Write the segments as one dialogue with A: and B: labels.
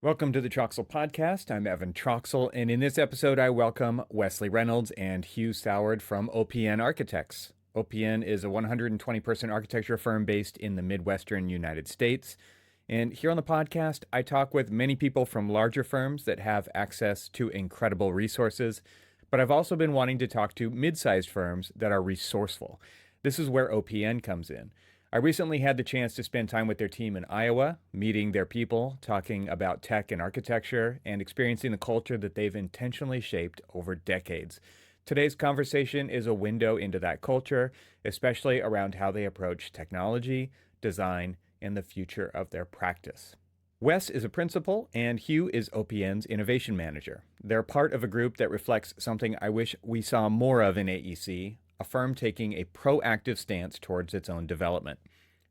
A: Welcome to the TRXL podcast. I'm Evan Troxel, and in this episode, I welcome Wes Reynolds and Hugh Soward from OPN Architects. OPN is a 120-person architecture firm based in the Midwestern United States. And here on the podcast, I talk with many people from larger firms that have access to incredible resources, but I've also been wanting to talk to mid-sized firms that are resourceful. This is where OPN comes in. I recently had the chance to spend time with their team in Iowa, meeting their people, talking about tech and architecture, and experiencing the culture that they've intentionally shaped over decades. Today's conversation is a window into that culture, especially around how they approach technology, design, and the future of their practice. Wes is a principal, and Hugh is OPN's innovation manager. They're part of a group that reflects something I wish we saw more of in AEC, a firm taking a proactive stance towards its own development,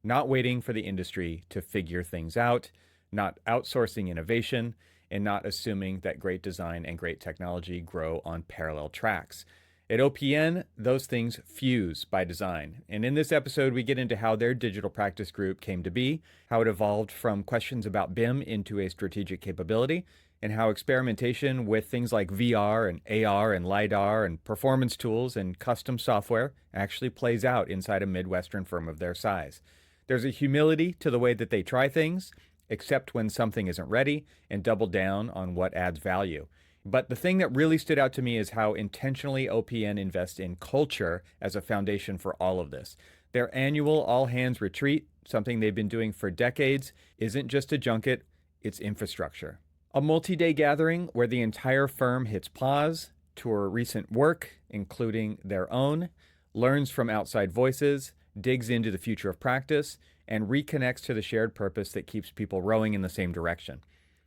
A: not waiting for the industry to figure things out, not outsourcing innovation, and not assuming that great design and great technology grow on parallel tracks. At OPN, those things fuse by design. And in this episode, we get into how their digital practice group came to be, how it evolved from questions about BIM into a strategic capability, and how experimentation with things like VR and AR and lidar and performance tools and custom software actually plays out inside a Midwestern firm of their size. There's a humility to the way that they try things, accept when something isn't ready, and double down on what adds value. But the thing that really stood out to me is how intentionally OPN invests in culture as a foundation for all of this. Their annual all-hands retreat, something they've been doing for decades, isn't just a junket, it's infrastructure. A multi-day gathering where the entire firm hits pause, tour recent work, including their own, learns from outside voices, digs into the future of practice, and reconnects to the shared purpose that keeps people rowing in the same direction.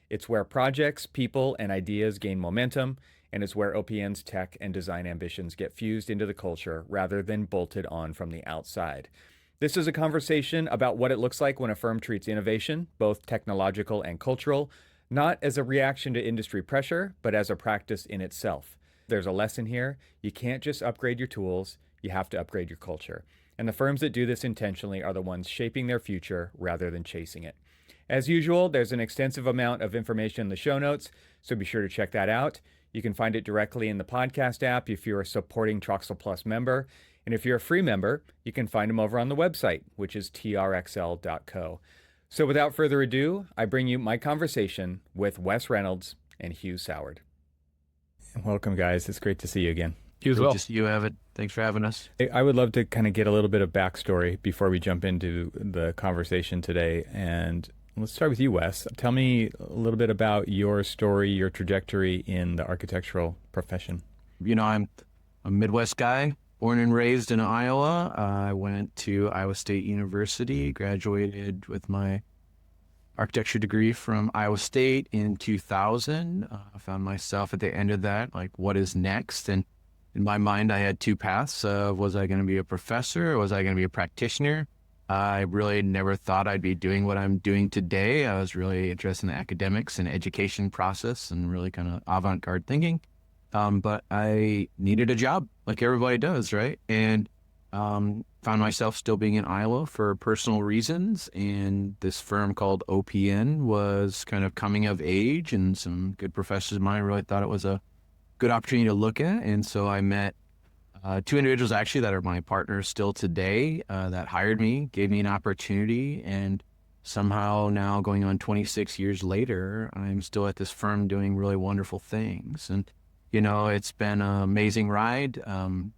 A: It's where projects, people, and ideas gain momentum, and it's where OPN's tech and design ambitions get fused into the culture rather than bolted on from the outside. This is a conversation about what it looks like when a firm treats innovation, both technological and cultural, not as a reaction to industry pressure, but as a practice in itself. There's a lesson here. You can't just upgrade your tools, you have to upgrade your culture. And the firms that do this intentionally are the ones shaping their future rather than chasing it. As usual, there's an extensive amount of information in the show notes, so be sure to check that out. You can find it directly in the podcast app if you're a supporting TRXL Plus member. And if you're a free member, you can find them over on the website, which is trxl.co. So without further ado, I bring you my conversation with Wes Reynolds and Hugh Soward. Welcome, guys. It's great to see you again.
B: You as well.
C: Good to see you, Evan. Thanks for having us.
A: I would love to kind of get a little bit of backstory before we jump into the conversation today. And let's start with you, Wes. Tell me a little bit about your story, your trajectory in the architectural profession.
C: You know, I'm a Midwest guy, born and raised in Iowa. I went to Iowa State University, graduated with my architecture degree from Iowa State in 2000. I found myself at the end of that, like, what is next? And in my mind, I had two paths. Was I going to be a professor or was I going to be a practitioner? I really never thought I'd be doing what I'm doing today. I was really interested in the academics and education process and really kind of avant-garde thinking. But I needed a job like everybody does, right? And found myself still being in Iowa for personal reasons. And this firm called OPN was kind of coming of age, and some good professors of mine really thought it was a good opportunity to look at. And so I met two individuals actually that are my partners still today that hired me, gave me an opportunity, and somehow now going on 26 years later, I'm still at this firm doing really wonderful things. And you know, it's been an amazing ride.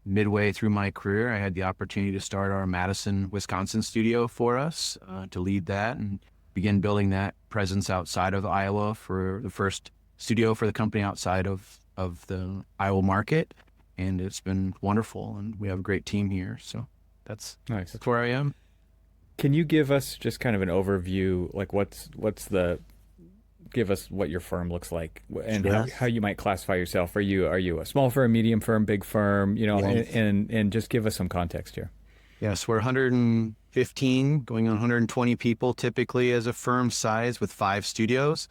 C: Midway through my career, I had the opportunity to start our Madison, Wisconsin studio for us, to lead that and begin building that presence outside of Iowa for the first studio for the company outside of the Iowa market. And it's been wonderful, and we have a great team here. So that's
A: Nice.
C: That's where I am.
A: Can you give us just kind of an overview, like give us what your firm looks like and
C: Sure.
A: how you might classify yourself. Are you a small firm, medium firm, big firm,
C: Yes.
A: and just give us some context here.
C: Yes, we're 115, going on 120 people typically as a firm size with 5 studios,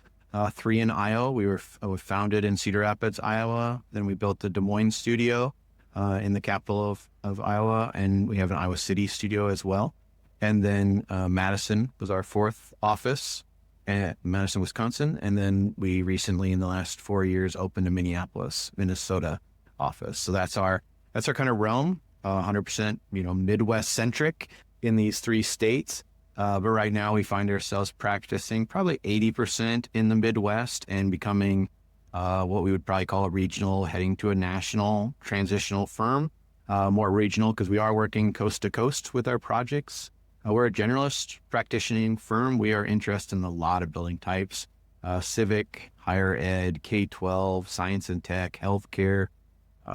C: 3 in Iowa. We were founded in Cedar Rapids, Iowa. Then we built the Des Moines studio in the capital of Iowa, and we have an Iowa City studio as well. And then Madison was our 4th office. at Madison, Wisconsin. And then we recently, in the last 4 years, opened a Minneapolis, Minnesota office. So that's our kind of realm, 100%, Midwest centric in these 3 states. But right now we find ourselves practicing probably 80% in the Midwest and becoming what we would probably call a regional, heading to a national transitional firm, more regional because we are working coast to coast with our projects. We're a generalist practicing firm. We are interested in a lot of building types, civic, higher ed, K-12, science and tech, healthcare,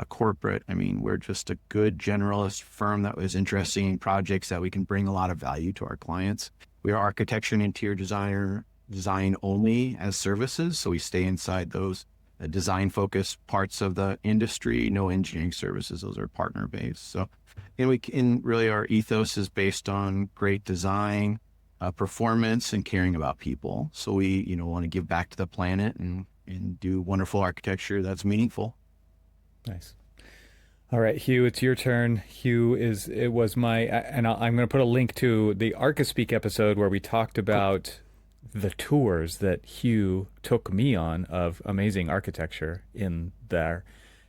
C: corporate. I mean, we're just a good generalist firm that was interested in projects that we can bring a lot of value to our clients. We are architecture and interior design only as services. So we stay inside those design focused parts of the industry, no engineering services. Those are partner based. So, and really our ethos is based on great design, performance, and caring about people. So we, want to give back to the planet and do wonderful architecture that's meaningful.
A: Nice. All right, Hugh, it's your turn. Hugh I'm going to put a link to the ArchiSpeak episode where we talked about the tours that Hugh took me on of amazing architecture in their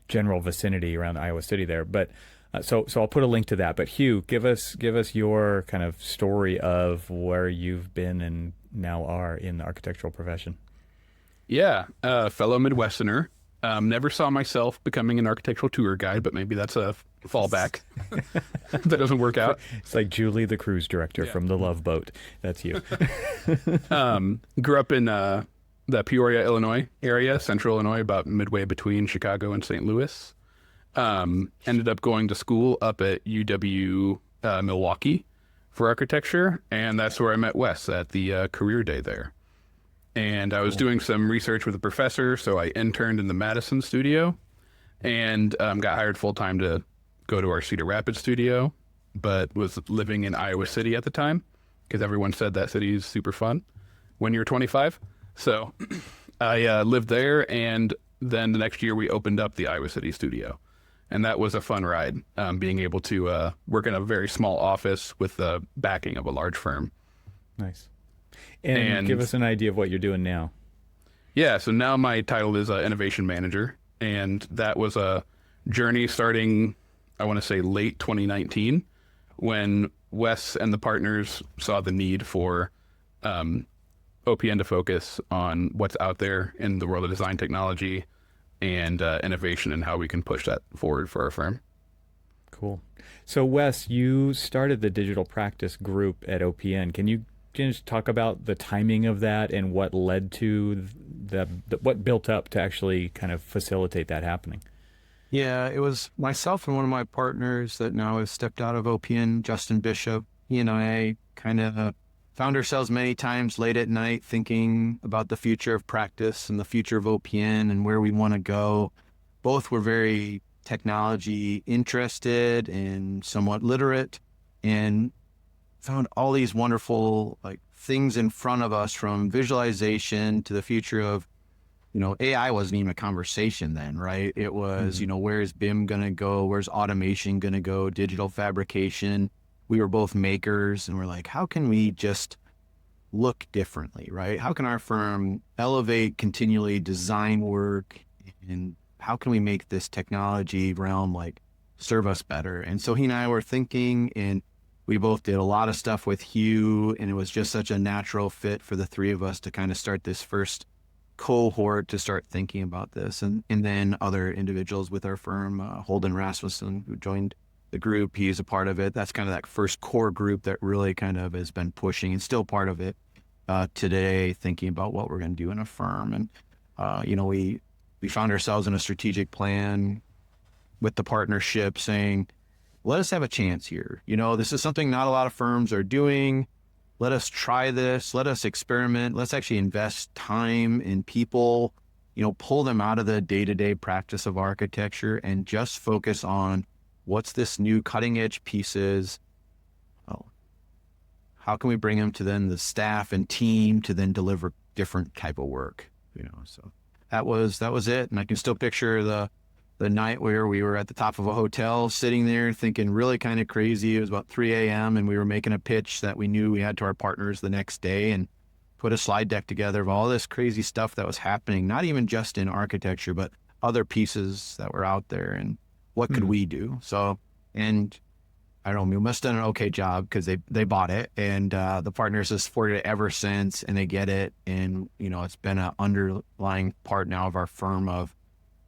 A: general vicinity around Iowa City there. But so I'll put a link to that. But Hugh, give us your kind of story of where you've been and now are in the architectural profession.
B: Yeah, fellow Midwesterner. Never saw myself becoming an architectural tour guide, but maybe that's a fallback. That doesn't work out.
A: It's like Julie, the cruise director from The Love Boat. That's you.
B: Grew up in the Peoria, Illinois area, central Illinois, about midway between Chicago and St. Louis. Ended up going to school up at UW Milwaukee for architecture, and that's where I met Wes at the career day there. And I was doing some research with a professor, so I interned in the Madison studio and got hired full-time to go to our Cedar Rapids studio, but was living in Iowa City at the time because everyone said that city is super fun when you're 25. So I lived there, and then the next year we opened up the Iowa City studio. And that was a fun ride, being able to work in a very small office with the backing of a large firm.
A: Nice. And give us an idea of what you're doing now.
B: Yeah, so now my title is Innovation Manager, and that was a journey starting, I want to say, late 2019, when Wes and the partners saw the need for OPN to focus on what's out there in the world of design technology and innovation and how we can push that forward for our firm.
A: Cool. So Wes, you started the digital practice group at OPN. Can you just talk about the timing of that and what led to what built up to actually kind of facilitate that happening?
C: Yeah, it was myself and one of my partners that now has stepped out of OPN, Justin Bishop. He and I kind of found ourselves many times late at night thinking about the future of practice and the future of OPN and where we want to go. Both were very technology interested and somewhat literate, and found all these wonderful things in front of us, from visualization to the future of, AI wasn't even a conversation then, right? It was, where's BIM going to go? Where's automation going to go? Digital fabrication. We were both makers, and we're like, how can we just look differently, right? How can our firm elevate continually design work, and how can we make this technology realm serve us better? And so he and I were thinking, and we both did a lot of stuff with Hugh, and it was just such a natural fit for the three of us to kind of start this first cohort to start thinking about this. And then other individuals with our firm, Holden Rasmussen, who joined the group, he's a part of it. That's kind of that first core group that really kind of has been pushing and still part of it today, thinking about what we're going to do in a firm. And, we found ourselves in a strategic plan with the partnership saying, let us have a chance here. This is something not a lot of firms are doing. Let us try this. Let us experiment. Let's actually invest time in people, pull them out of the day-to-day practice of architecture and just focus on what's this new cutting edge pieces. How can we bring them to then the staff and team to then deliver different type of work? So that was it. And I can still picture the night where we were at the top of a hotel sitting there thinking really kind of crazy. It was about 3 a.m. and we were making a pitch that we knew we had to our partners the next day. And put a slide deck together of all this crazy stuff that was happening, not even just in architecture, but other pieces that were out there, and what could we do? So, and I don't know, we must have done an okay job because they bought it, and the partners have supported it ever since, and they get it. And, you know, it's been an underlying part now of our firm of,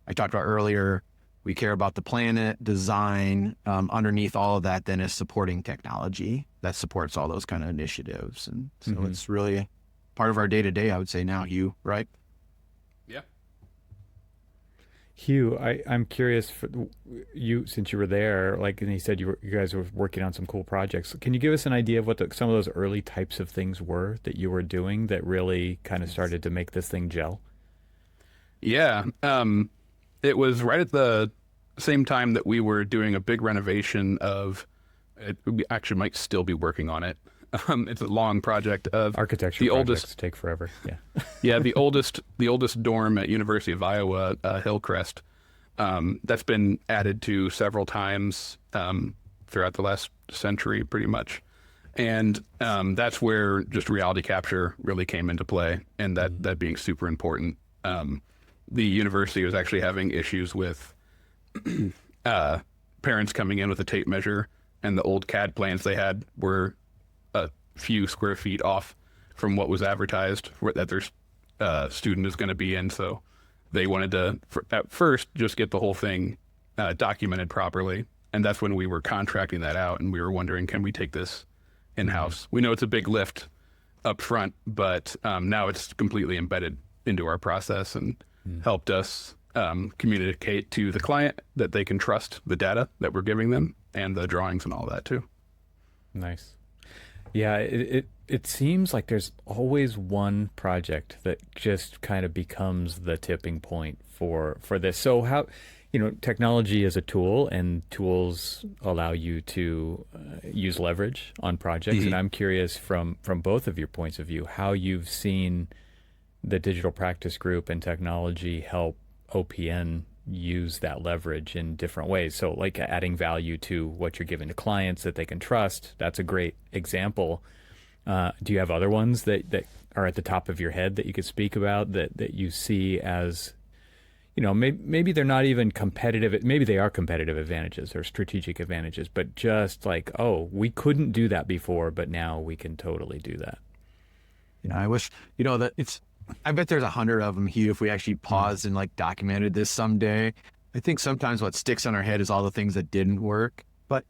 C: I talked about earlier, we care about the planet, design, underneath all of that then is supporting technology that supports all those kind of initiatives. And so it's really part of our day-to-day, I would say now, Hugh, right?
B: Yeah.
A: Hugh, I'm curious for you, since you were there, like, and he said you guys were working on some cool projects. Can you give us an idea of what some of those early types of things were that you were doing that really kind of started to make this thing gel?
B: Yeah. It was right at the same time that we were doing a big renovation of it. We actually might still be working on it. It's a long project of
A: architecture.
B: The
A: projects
B: oldest
A: take forever. Yeah.
B: Yeah, the oldest dorm at University of Iowa, Hillcrest. That's been added to several times throughout the last century, pretty much. And that's where just reality capture really came into play, and that being super important. The university was actually having issues with parents coming in with a tape measure, and the old CAD plans they had were a few square feet off from what was advertised that their student is going to be in. So they wanted to, at first, just get the whole thing documented properly. And that's when we were contracting that out, and we were wondering, can we take this in-house? We know it's a big lift up front, but now it's completely embedded into our process and helped us communicate to the client that they can trust the data that we're giving them and the drawings and all that too.
A: Nice. Yeah, it seems like there's always one project that just kind of becomes the tipping point for this. So how, technology is a tool, and tools allow you to use leverage on projects. And I'm curious from both of your points of view, how you've seen the digital practice group and technology help OPN use that leverage in different ways. So like adding value to what you're giving to clients that they can trust. That's a great example. Do you have other ones that are at the top of your head that you could speak about that you see as, maybe they're not even competitive. Maybe they are competitive advantages or strategic advantages, but just like, oh, we couldn't do that before, but now we can totally do that.
C: I wish, that I bet there's 100 of them, Hugh, if we actually paused and like documented this someday. I think sometimes what sticks on our head is all the things that didn't work. But,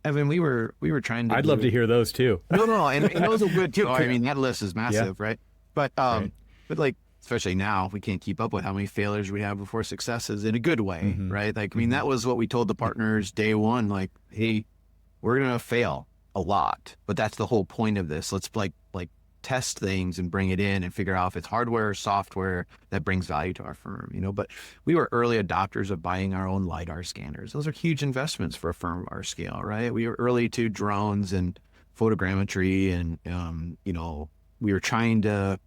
C: Evan, we were trying to.
A: I'd love to hear those too.
C: No, and those are good too. That list is massive, right? But but like, especially now, we can't keep up with how many failures we have before successes in a good way, right? Like, that was what we told the partners day one. Like, hey, we're gonna fail a lot, but that's the whole point of this. Let's like test things and bring it in and figure out if it's hardware or software that brings value to our firm, But we were early adopters of buying our own lidar scanners. Those are huge investments for a firm of our scale, right? We were early to drones and photogrammetry, and we were trying to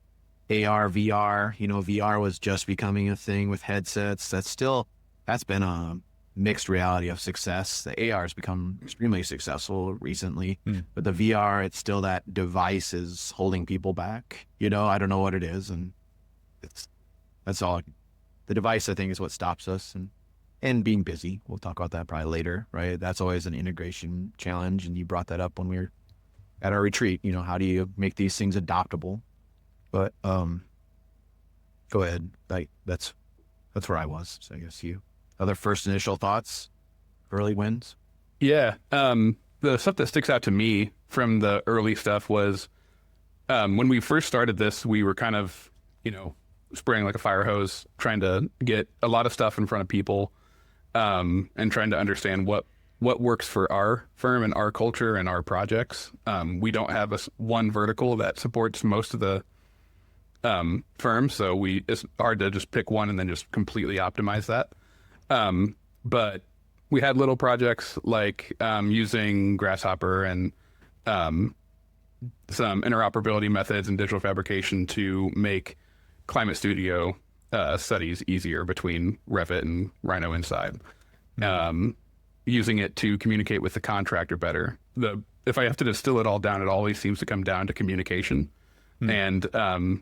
C: AR, VR. VR was just becoming a thing with headsets. That's been a mixed reality of success. The AR has become extremely successful recently, but the VR, it's still that device is holding people back. I don't know what it is, and that's all. The device, I think, is what stops us, and being busy. We'll talk about that probably later, right? That's always an integration challenge, and you brought that up when we were at our retreat. How do you make these things adoptable? But go ahead. That's where I was. So I guess you. Other first initial thoughts, early wins?
B: Yeah. The stuff that sticks out to me from the early stuff was when we first started this, we were kind of, spraying like a fire hose, trying to get a lot of stuff in front of people and trying to understand what works for our firm and our culture and our projects. We don't have one vertical that supports most of the firm, so it's hard to just pick one and then just completely optimize that. But we had little projects like using Grasshopper and some interoperability methods and digital fabrication to make Climate Studio studies easier between Revit and Rhino Inside. Using it to communicate with the contractor better. If I have to distill it all down, it always seems to come down to communication. and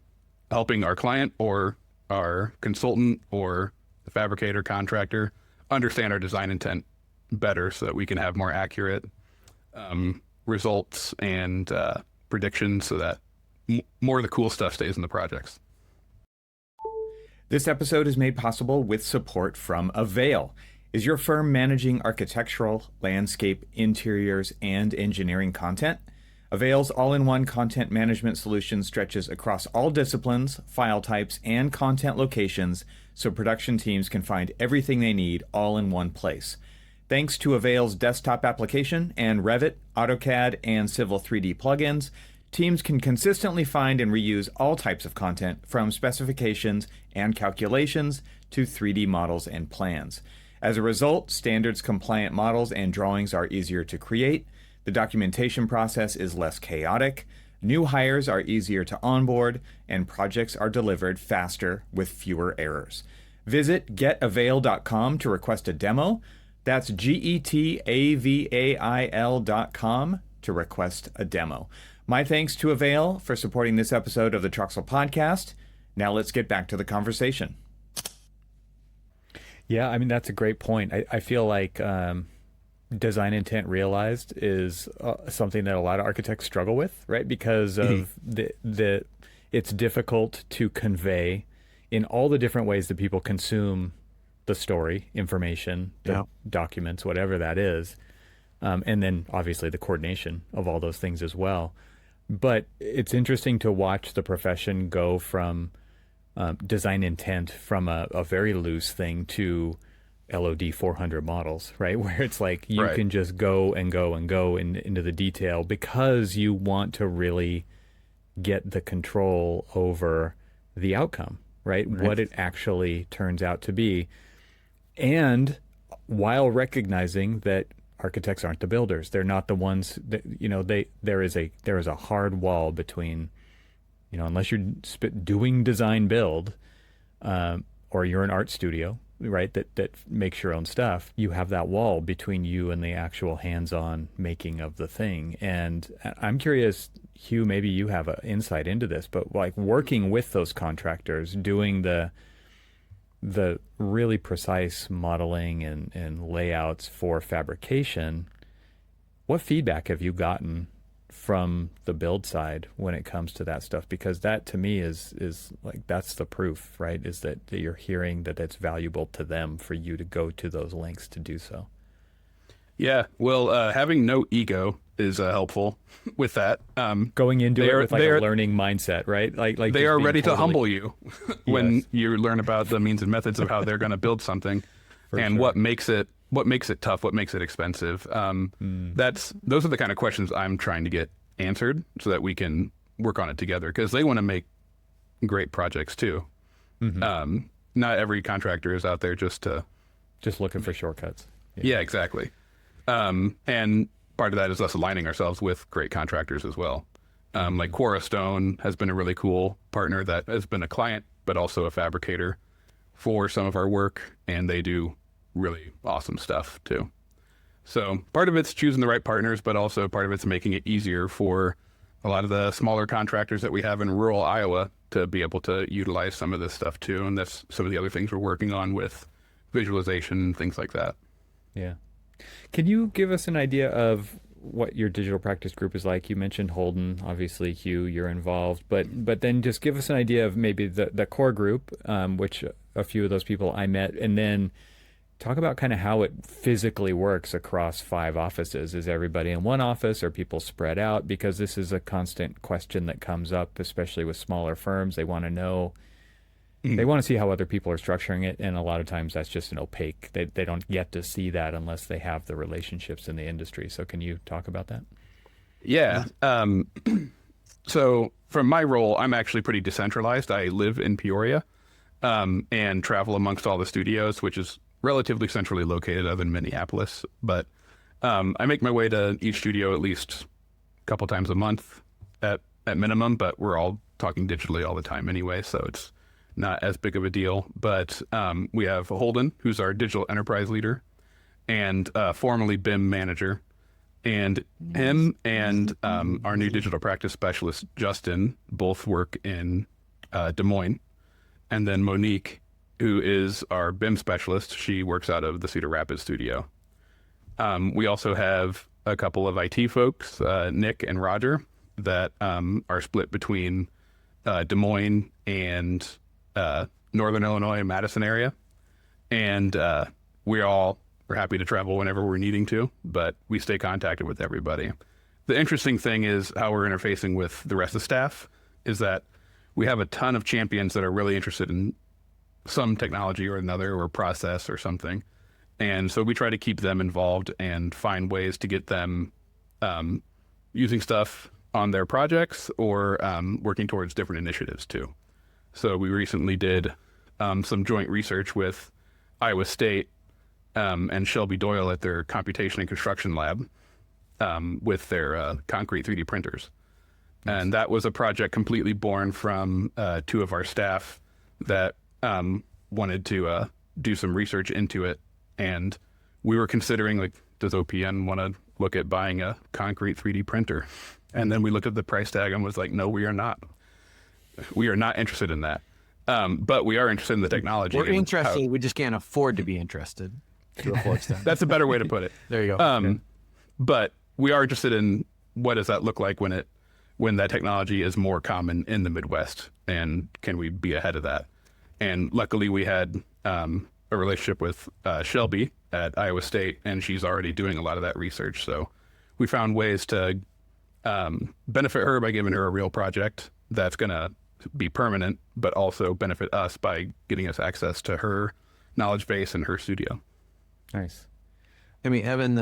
B: helping our client or our consultant or the fabricator contractor understand our design intent better so that we can have more accurate results and predictions so that more of the cool stuff stays in the projects.
A: This episode is made possible with support from Avail. Is your firm managing architectural, landscape, interiors, and engineering content? Avail's all-in-one content management solution stretches across all disciplines, file types, and content locations so production teams can find everything they need all in one place. Thanks to Avail's desktop application and Revit, AutoCAD, and Civil 3D plugins, teams can consistently find and reuse all types of content from specifications and calculations to 3D models and plans. As a result, standards-compliant models and drawings are easier to create, the documentation process is less chaotic, new hires are easier to onboard, and projects are delivered faster with fewer errors. Visit getavail.com to request a demo. That's GETAVAIL.com to request a demo. My thanks to Avail for supporting this episode of the TRXL podcast. Now let's get back to the conversation.
D: Yeah, I mean, that's a great point. I feel like design intent realized is something that a lot of architects struggle with, right? Because of it's difficult to convey in all the different ways that people consume the story, information, the documents, whatever that is. And then obviously the coordination of all those things as well. But it's interesting to watch the profession go from design intent from a very loose thing to LOD 400 models, right? Where it's like you can just go and go and go into the detail because you want to really get the control over the outcome, right? What it actually turns out to be. And while recognizing that architects aren't the builders, they're not the ones that, there is a hard wall between, unless you're doing design build, or you're an art studio, right, that makes your own stuff, you have that wall between you and the actual hands-on making of the thing. And I'm curious, Hugh, maybe you have an insight into this, but like working with those contractors, doing the really precise modeling and layouts for fabrication, what feedback have you gotten from the build side when it comes to that stuff? Because that to me is like, that's the proof, right? Is that you're hearing that it's valuable to them for you to go to those lengths to do so.
B: Yeah, well, having no ego is helpful with that.
D: Going into it with like a learning mindset, right? Like
B: they are ready to humble you when you learn about the means and methods of how they're going to build something, and what makes it tough, what makes it expensive. Those are the kind of questions I'm trying to get answered so that we can work on it together, because they want to make great projects too. Not every contractor is out there just
D: looking for shortcuts.
B: Yeah, exactly. And part of that is us aligning ourselves with great contractors as well. Like Quora Stone has been a really cool partner that has been a client, but also a fabricator for some of our work, and they do really awesome stuff too. So part of it's choosing the right partners, but also part of it's making it easier for a lot of the smaller contractors that we have in rural Iowa to be able to utilize some of this stuff too. And that's some of the other things we're working on with visualization and things like that.
D: Yeah. Can you give us an idea of what your digital practice group is like? You mentioned Holden, obviously, Hugh, you're involved, but then just give us an idea of maybe the core group, which a few of those people I met, and then talk about kind of how it physically works across 5 offices. Is everybody in one office? Are people spread out? Because this is a constant question that comes up, especially with smaller firms. They want to know, they want to see how other people are structuring it, and a lot of times that's just an opaque. They don't get to see that unless they have the relationships in the industry. So can you talk about that?
B: Yeah. So from my role, I'm actually pretty decentralized. I live in Peoria and travel amongst all the studios, which is relatively centrally located other than Minneapolis. But I make my way to each studio at least a couple times a month at minimum, but we're all talking digitally all the time anyway, so it's not as big of a deal. But we have Holden, who's our digital enterprise leader and formerly BIM manager. And him and our new digital practice specialist, Justin, both work in Des Moines. And then Monique, who is our BIM specialist, she works out of the Cedar Rapids studio. We also have a couple of IT folks, Nick and Roger, that are split between Des Moines and Northern Illinois and Madison area. And we're happy to travel whenever we're needing to, but we stay contacted with everybody. The interesting thing is how we're interfacing with the rest of the staff is that we have a ton of champions that are really interested in some technology or another or process or something. And so we try to keep them involved and find ways to get them using stuff on their projects or working towards different initiatives too. So we recently did some joint research with Iowa State and Shelby Doyle at their computation and construction lab with their concrete 3D printers. Nice. And that was a project completely born from two of our staff that wanted to do some research into it. And we were considering, like, does OPN want to look at buying a concrete 3D printer? And then we looked at the price tag and was like, no, we are not. We are not interested in that. But we are interested in the technology.
C: We're interested. We just can't afford to be interested to a full extent.
B: That's a better way to put it.
C: There you go.
B: But we are interested in what does that look like when that technology is more common in the Midwest, and can we be ahead of that? And luckily we had a relationship with Shelby at Iowa State, and she's already doing a lot of that research. So we found ways to benefit her by giving her a real project that's going to be permanent, but also benefit us by getting us access to her knowledge base and her studio.
D: Nice.
C: I mean, Evan,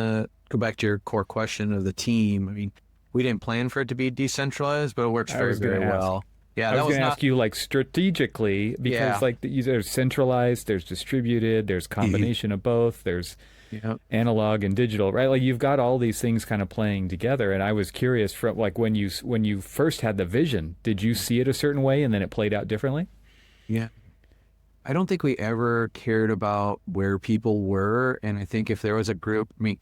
C: go back to your core question of the team. I mean, we didn't plan for it to be decentralized, but it works very well. Yeah,
D: I was going to ask you, like, strategically, because like there's centralized, there's distributed, there's combination of both, there's analog and digital, right? Like, you've got all these things kind of playing together. And I was curious, from like when you first had the vision, did you see it a certain way and then it played out differently?
C: Yeah. I don't think we ever cared about where people were. And I think if there was a group, I mean,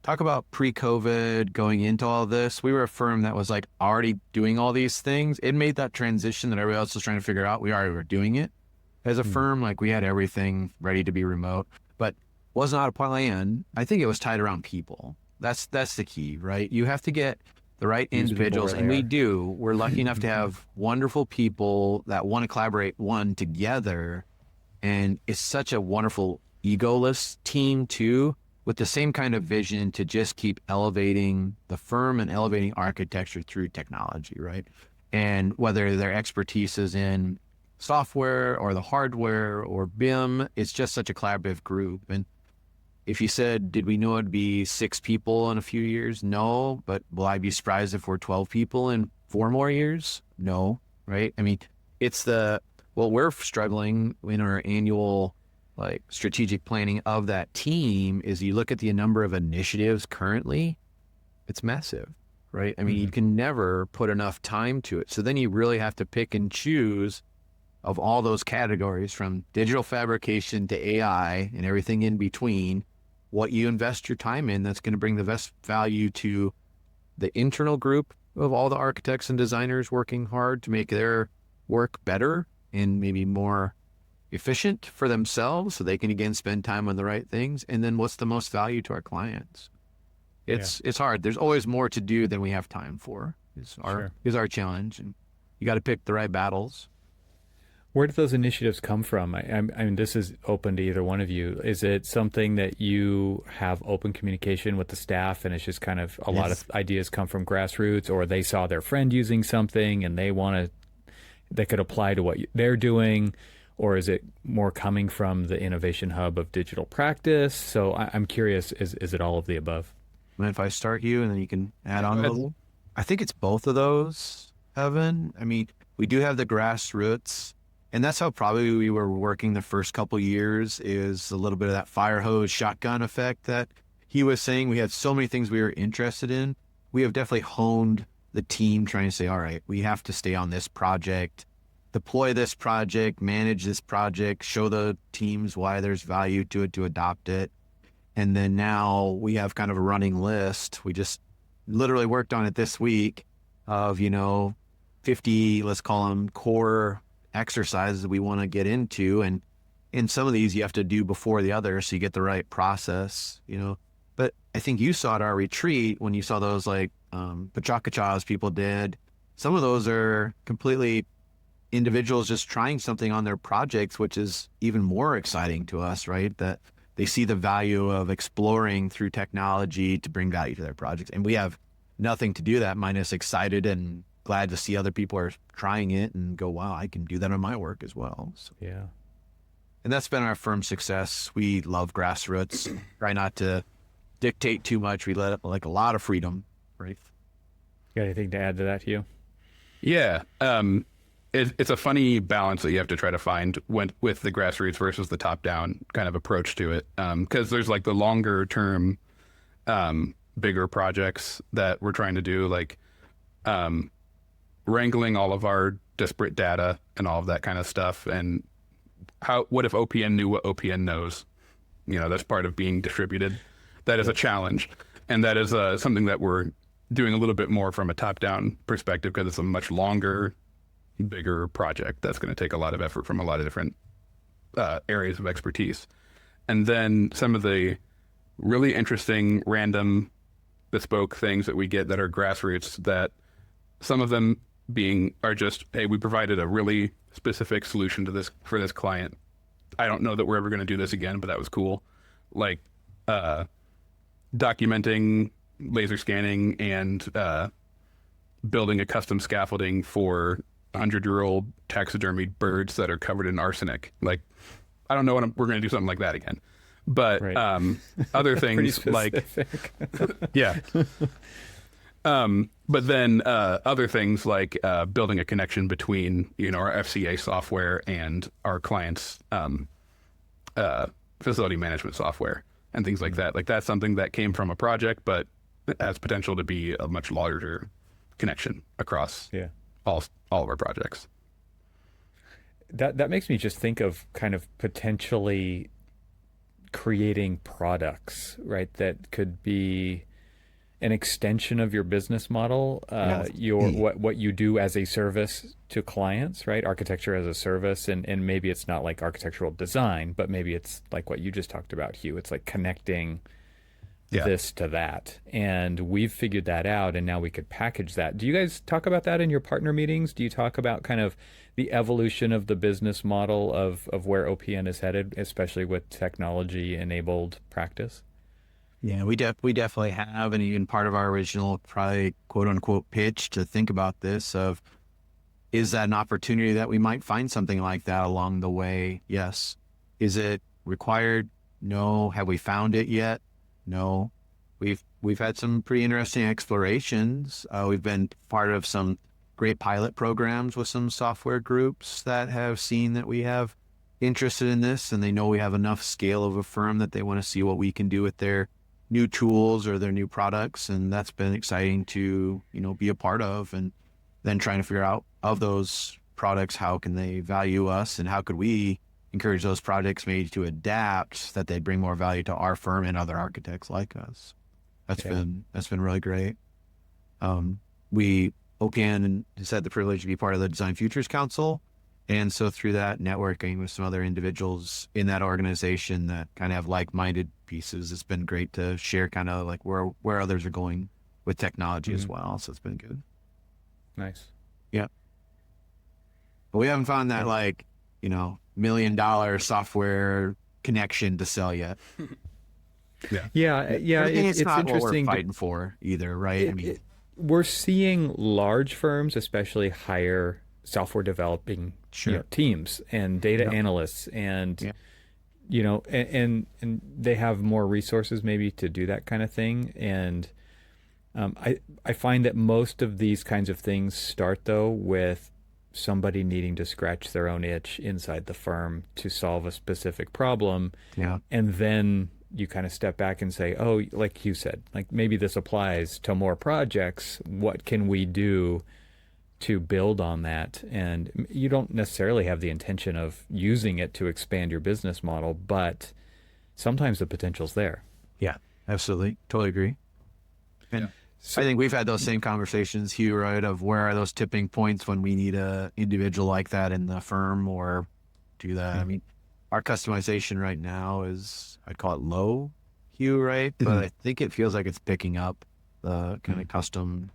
C: talk about pre-COVID going into all this, we were a firm that was like already doing all these things. It made that transition that everybody else was trying to figure out. We already were doing it. As a firm, like, we had everything ready to be remote, but was not a plan. I think it was tied around people. That's the key, right? You have to get the right individuals, and we do. We're lucky enough to have wonderful people that want to collaborate together. And it's such a wonderful egoless team too, with the same kind of vision to just keep elevating the firm and elevating architecture through technology, right? And whether their expertise is in software or the hardware or BIM, it's just such a collaborative group. And if you said, did we know it'd be 6 people in a few years? No. But will I be surprised if we're 12 people in 4 more years? No, right? I mean, we're struggling in our annual like strategic planning of that team is you look at the number of initiatives currently, it's massive, right? I mean, you can never put enough time to it. So then you really have to pick and choose of all those categories, from digital fabrication to AI and everything in between, what you invest your time in that's going to bring the best value to the internal group of all the architects and designers working hard to make their work better and maybe more efficient for themselves so they can again spend time on the right things. And then what's the most value to our clients? It's hard. There's always more to do than we have time for is our challenge. And you got to pick the right battles.
D: Where do those initiatives come from? I mean, this is open to either one of you. Is it something that you have open communication with the staff and it's just kind of a lot of ideas come from Grassroots, or they saw their friend using something and they could apply to what they're doing? Or is it more coming from the innovation hub of digital practice? So I'm curious, is it all of the above?
C: And if I start you and then you can add on a little. I think it's both of those, Evan. I mean, we do have the Grassroots, and that's how probably we were working the first couple years, is a little bit of that fire hose shotgun effect that he was saying. We had so many things we were interested in. We have definitely honed the team trying to say, all right, we have to stay on this project, deploy this project, manage this project, show the teams why there's value to it, to adopt it. And then now we have kind of a running list. We just literally worked on it this week of, 50, let's call them core exercises we want to get into. And in some of these you have to do before the others so you get the right process, But I think you saw at our retreat when you saw those like pachakachas people did. Some of those are completely individuals just trying something on their projects, which is even more exciting to us, right? That they see the value of exploring through technology to bring value to their projects. And we have nothing to do that minus excited and glad to see other people are trying it and go, wow, I can do that on my work as well. So,
D: Yeah.
C: and that's been our firm success. We love Grassroots. Try not to dictate too much. We let like a lot of freedom, right?
D: Got anything to add to that, Hugh?
B: Yeah. It's a funny balance that you have to try to find with the grassroots versus the top-down kind of approach to it. Because there's like the longer term, bigger projects that we're trying to do, like wrangling all of our disparate data and all of that kind of stuff. And what if OPN knew what OPN knows? That's part of being distributed. That is a challenge. And that is something that we're doing a little bit more from a top-down perspective because it's a much longer, bigger project that's going to take a lot of effort from a lot of different areas of expertise. And then some of the really interesting, random, bespoke things that we get that are grassroots, that some of them are just, hey, we provided a really specific solution to this for this client. I don't know that we're ever going to do this again, but that was cool. Like documenting laser scanning and building a custom scaffolding for 100-year-old taxidermied birds that are covered in arsenic. Like, I don't know when we're going to do something like that again. But
D: Right.
B: other things like, yeah. But then other things like building a connection between, our FCA software and our clients' facility management software and things like that. Like, that's something that came from a project, but has potential to be a much larger connection across all of our projects.
D: That makes me just think of kind of potentially creating products, right? That could be an extension of your business model, what you do as a service to clients, right? Architecture as a service, and maybe it's not like architectural design, but maybe it's like what you just talked about, Hugh. It's like connecting this to that. And we've figured that out, and now we could package that. Do you guys talk about that in your partner meetings? Do you talk about kind of the evolution of the business model of where OPN is headed, especially with technology-enabled practice?
C: Yeah, we definitely have, and even part of our original probably quote-unquote pitch to think about this of, is that an opportunity that we might find something like that along the way? Yes. Is it required? No. Have we found it yet? No. We've had some pretty interesting explorations. We've been part of some great pilot programs with some software groups that have seen that we have interested in this, and they know we have enough scale of a firm that they want to see what we can do with their new tools or their new products. And that's been exciting to, be a part of, and then trying to figure out of those products, how can they value us and how could we encourage those projects maybe to adapt that they bring more value to our firm and other architects like us. That's been really great. OPN has had the privilege to be part of the Design Futures Council. And so through that, networking with some other individuals in that organization that kind of have like-minded pieces, it's been great to share kind of like where others are going with technology as well. So it's been good.
D: Nice.
C: Yeah. But we haven't found that $1 million software connection to sell yet.
D: Yeah.
C: It's not
D: interesting.
C: what we're fighting for either, right?
D: We're seeing large firms, especially hire software developing teams and data analysts, and and they have more resources maybe to do that kind of thing. And I find that most of these kinds of things start though with somebody needing to scratch their own itch inside the firm to solve a specific problem.
C: Yeah.
D: And then you kind of step back and say, oh, like you said, like maybe this applies to more projects. What can we do to build on that? And you don't necessarily have the intention of using it to expand your business model, but sometimes the potential's there.
C: Yeah, absolutely. Totally agree. And
B: Yeah.
C: I think we've had those same conversations, Hugh, right? Of where are those tipping points when we need a individual like that in the firm or do that. I mean, our customization right now is, I'd call it low, Hugh, right? But I think it feels like it's picking up the kind of custom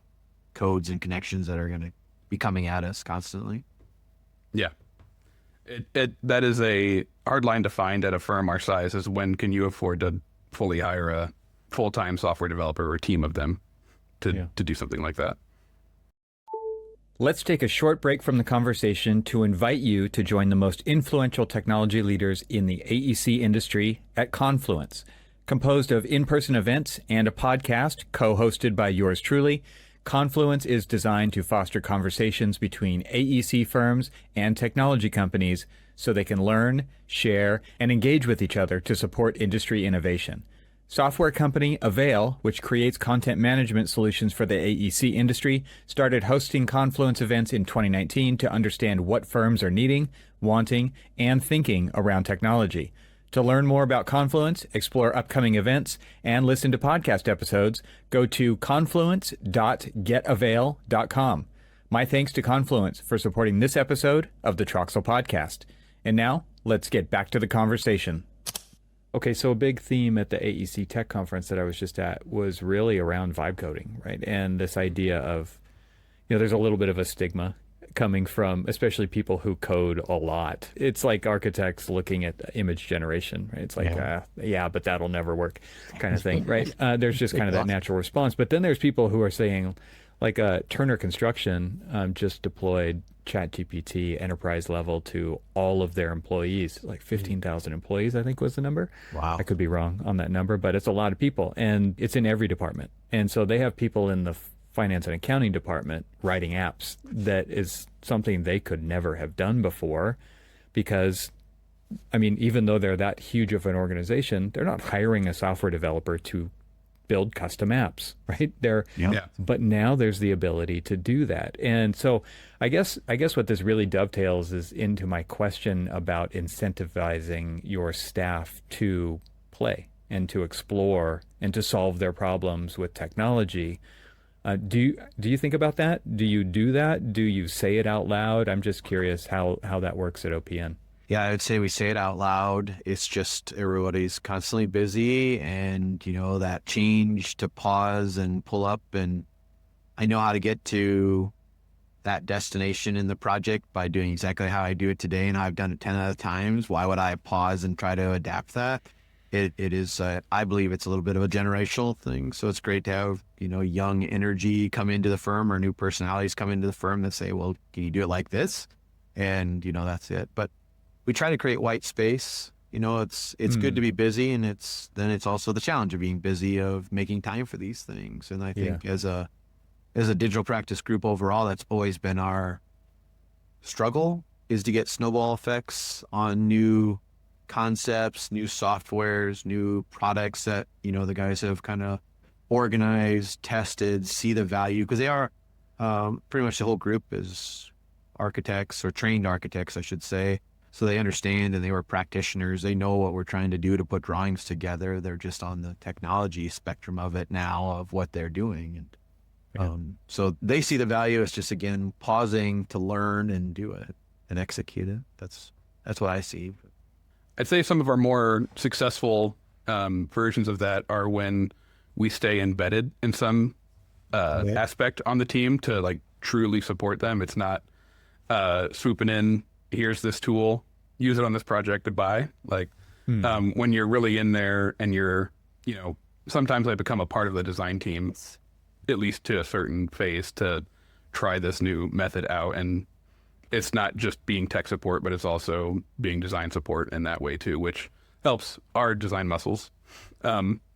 C: codes and connections that are going to be coming at us constantly.
B: Yeah. That is a hard line to find at a firm our size, is when can you afford to fully hire a full-time software developer or team of them to do something like that.
A: Let's take a short break from the conversation to invite you to join the most influential technology leaders in the AEC industry at Confluence. Composed of in-person events and a podcast co-hosted by yours truly, Confluence is designed to foster conversations between AEC firms and technology companies so they can learn, share, and engage with each other to support industry innovation. Software company Avail, which creates content management solutions for the AEC industry, started hosting Confluence events in 2019 to understand what firms are needing, wanting, and thinking around technology. To learn more about Confluence, explore upcoming events, and listen to podcast episodes, go to confluence.getavail.com. My thanks to Confluence for supporting this episode of the TRXL podcast. And now, let's get back to the conversation. Okay, so a big theme at the AEC Tech Conference that I was just at was really around vibe coding, right? And this idea of, there's a little bit of a stigma coming from, especially people who code a lot. It's like architects looking at image generation, right? It's like, but that'll never work kind of thing, right? There's just kind of that natural response. But then there's people who are saying, like Turner Construction just deployed ChatGPT enterprise level to all of their employees, like 15,000 employees, I think was the number.
C: Wow.
A: I could be wrong on that number, but it's a lot of people, and it's in every department. And so they have people in the finance and accounting department writing apps. That is something they could never have done before, because, even though they're that huge of an organization, they're not hiring a software developer to build custom apps, right? But now there's the ability to do that. And so I guess what this really dovetails is into my question about incentivizing your staff to play and to explore and to solve their problems with technology. Do you think about that? Do you do that? Do you say it out loud? I'm just curious how that works at OPN.
C: Yeah, I would say we say it out loud. It's just everybody's constantly busy, and that change to pause and pull up, and I know how to get to that destination in the project by doing exactly how I do it today, and I've done it 10 other times. Why would I pause and try to adapt that? It is, I believe it's a little bit of a generational thing, so it's great to have, young energy come into the firm, or new personalities come into the firm that say, well, can you do it like this? And, that's it. But we try to create white space. It's good to be busy, and it's also the challenge of being busy, of making time for these things. And I think as a digital practice group overall, that's always been our struggle, is to get snowball effects on new concepts, new softwares, new products that, the guys have kind of organized, tested, see the value, because they are pretty much the whole group is architects, or trained architects, I should say. So they understand, and they were practitioners. They know what we're trying to do to put drawings together. They're just on the technology spectrum of it now, of what they're doing. And so they see the value. It's just, again, pausing to learn and do it and execute it. That's what I see.
B: I'd say some of our more successful versions of that are when we stay embedded in some aspect on the team to truly support them. It's not swooping in, here's this tool, use it on this project, goodbye. When you're really in there, and you're, sometimes I become a part of the design team, at least to a certain phase, to try this new method out. And it's not just being tech support, but it's also being design support in that way too, which helps our design muscles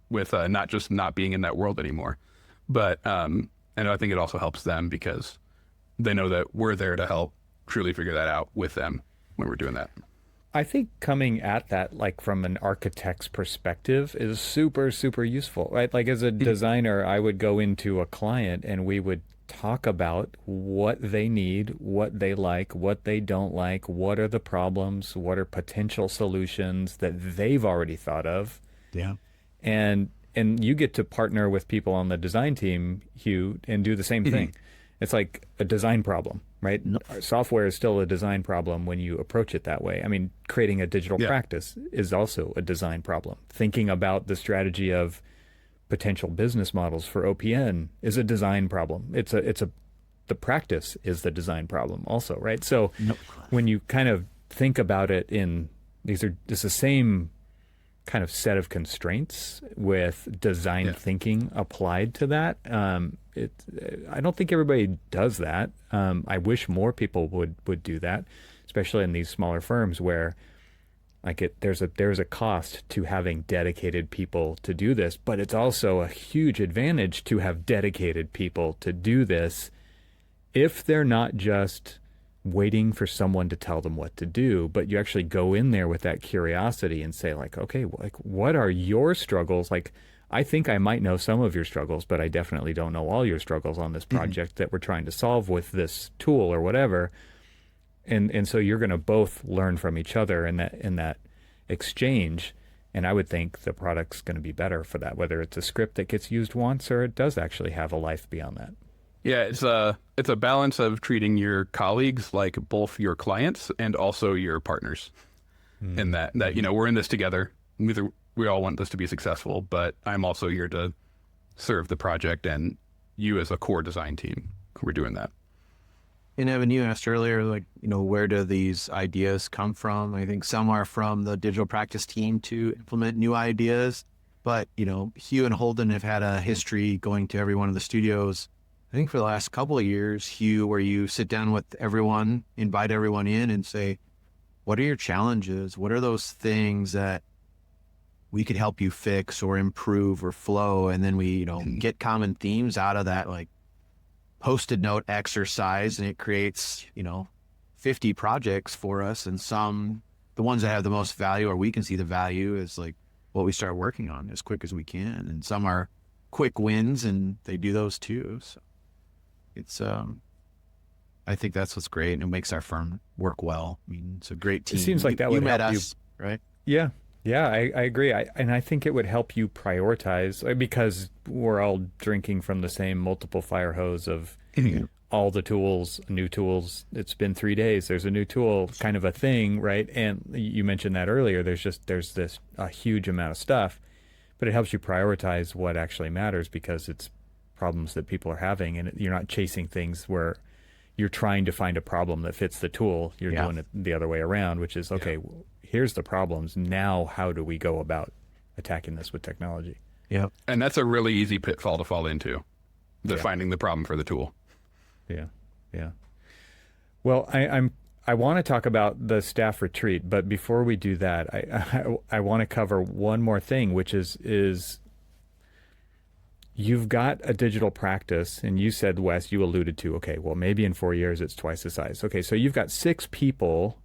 B: with not just not being in that world anymore. But and I think it also helps them, because they know that we're there to help truly figure that out with them when we're doing that.
A: I think coming at that from an architect's perspective is super, super useful, right? As a designer, I would go into a client and we would talk about what they need, what they like, what they don't like, what are the problems, what are potential solutions that they've already thought of.
C: Yeah.
A: And
D: and you get to partner with people on the design team, Hugh, and do the same thing. It's like a design problem, right? Our software is still a design problem when you approach it that way. I mean, creating a digital practice is also a design problem. Thinking about the strategy of potential business models for OPN is a design problem. The practice is the design problem also, right? So when you kind of think about it it's the same kind of set of constraints with design thinking applied to that. I don't think everybody does that. I wish more people would do that, especially in these smaller firms where there's a cost to having dedicated people to do this, but it's also a huge advantage to have dedicated people to do this if they're not just waiting for someone to tell them what to do, but you actually go in there with that curiosity and say like, okay, what are your struggles? Like, I think I might know some of your struggles, but I definitely don't know all your struggles on this project that we're trying to solve with this tool or whatever. And so you're going to both learn from each other in that exchange. And I would think the product's going to be better for that, whether it's a script that gets used once or it does actually have a life beyond that.
B: Yeah, it's a balance of treating your colleagues like both your clients and also your partners. In that we're in this together. We all want this to be successful, but I'm also here to serve the project, and you as a core design team, we're doing that.
C: And Evan, you asked earlier, where do these ideas come from? I think some are from the digital practice team to implement new ideas. But, Hugh and Holden have had a history going to every one of the studios. I think for the last couple of years, Hugh, where you sit down with everyone, invite everyone in and say, what are your challenges? What are those things that we could help you fix or improve or flow? And then we, get common themes out of that, like Post-it note exercise, and it creates, 50 projects for us. And the ones that have the most value or we can see the value is like what we start working on as quick as we can. And some are quick wins, and they do those too. So it's, I think that's what's great, and it makes our firm work well. I mean, it's a great team.
D: It seems like that would help you,
C: right?
D: Yeah. Yeah, I agree. And I think it would help you prioritize, because we're all drinking from the same multiple fire hose of all the tools, new tools. It's been 3 days. There's a new tool kind of a thing, right? And you mentioned that earlier. There's a huge amount of stuff, but it helps you prioritize what actually matters, because it's problems that people are having, and you're not chasing things where you're trying to find a problem that fits the tool. You're doing it the other way around, which is, okay, here's the problems. Now, how do we go about attacking this with technology?
C: Yeah.
B: And that's a really easy pitfall to fall into, finding the problem for the tool.
D: Yeah. Yeah. Well, I want to talk about the staff retreat, but before we do that, I want to cover one more thing, which is you've got a digital practice, and you said, Wes, you alluded to, okay, well, maybe in 4 years it's twice the size. Okay, so you've got 6 people.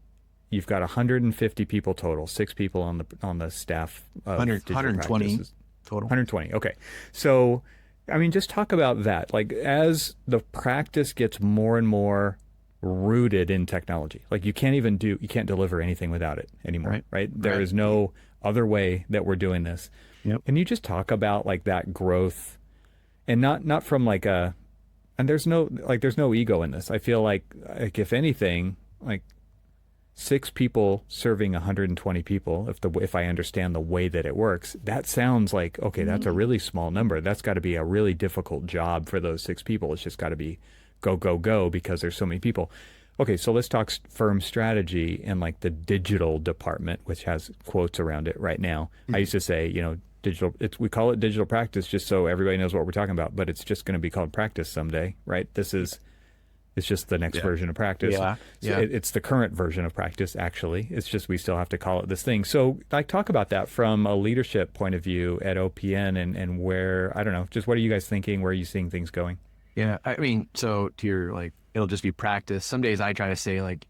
D: You've got 150 people total, 6 people on the staff of
C: 120
D: practices.
C: total.
D: 120. Okay. So, I mean, just talk about that. Like, as the practice gets more and more rooted in technology, like you can't deliver anything without it anymore, right? There is no other way that we're doing this.
C: Yep.
D: Can you just talk about like that growth, and not from like and there's no ego in this. I feel like if anything, like 6 people serving 120 people, if I understand the way that it works, that sounds like, okay, that's a really small number. That's got to be a really difficult job for those 6 people. It's just got to be go, go, go, because there's so many people. Okay, so let's talk firm strategy and like the digital department, which has quotes around it right now. I used to say, digital, we call it digital practice just so everybody knows what we're talking about, but it's just going to be called practice someday, right? It's just the next version of practice. It's the current version of practice, actually. It's just we still have to call it this thing. So like talk about that from a leadership point of view at OPN, and where, I don't know, just what are you guys thinking? Where are you seeing things going?
C: Yeah, I mean, so to your, like, it'll just be practice. Some days I try to say, like,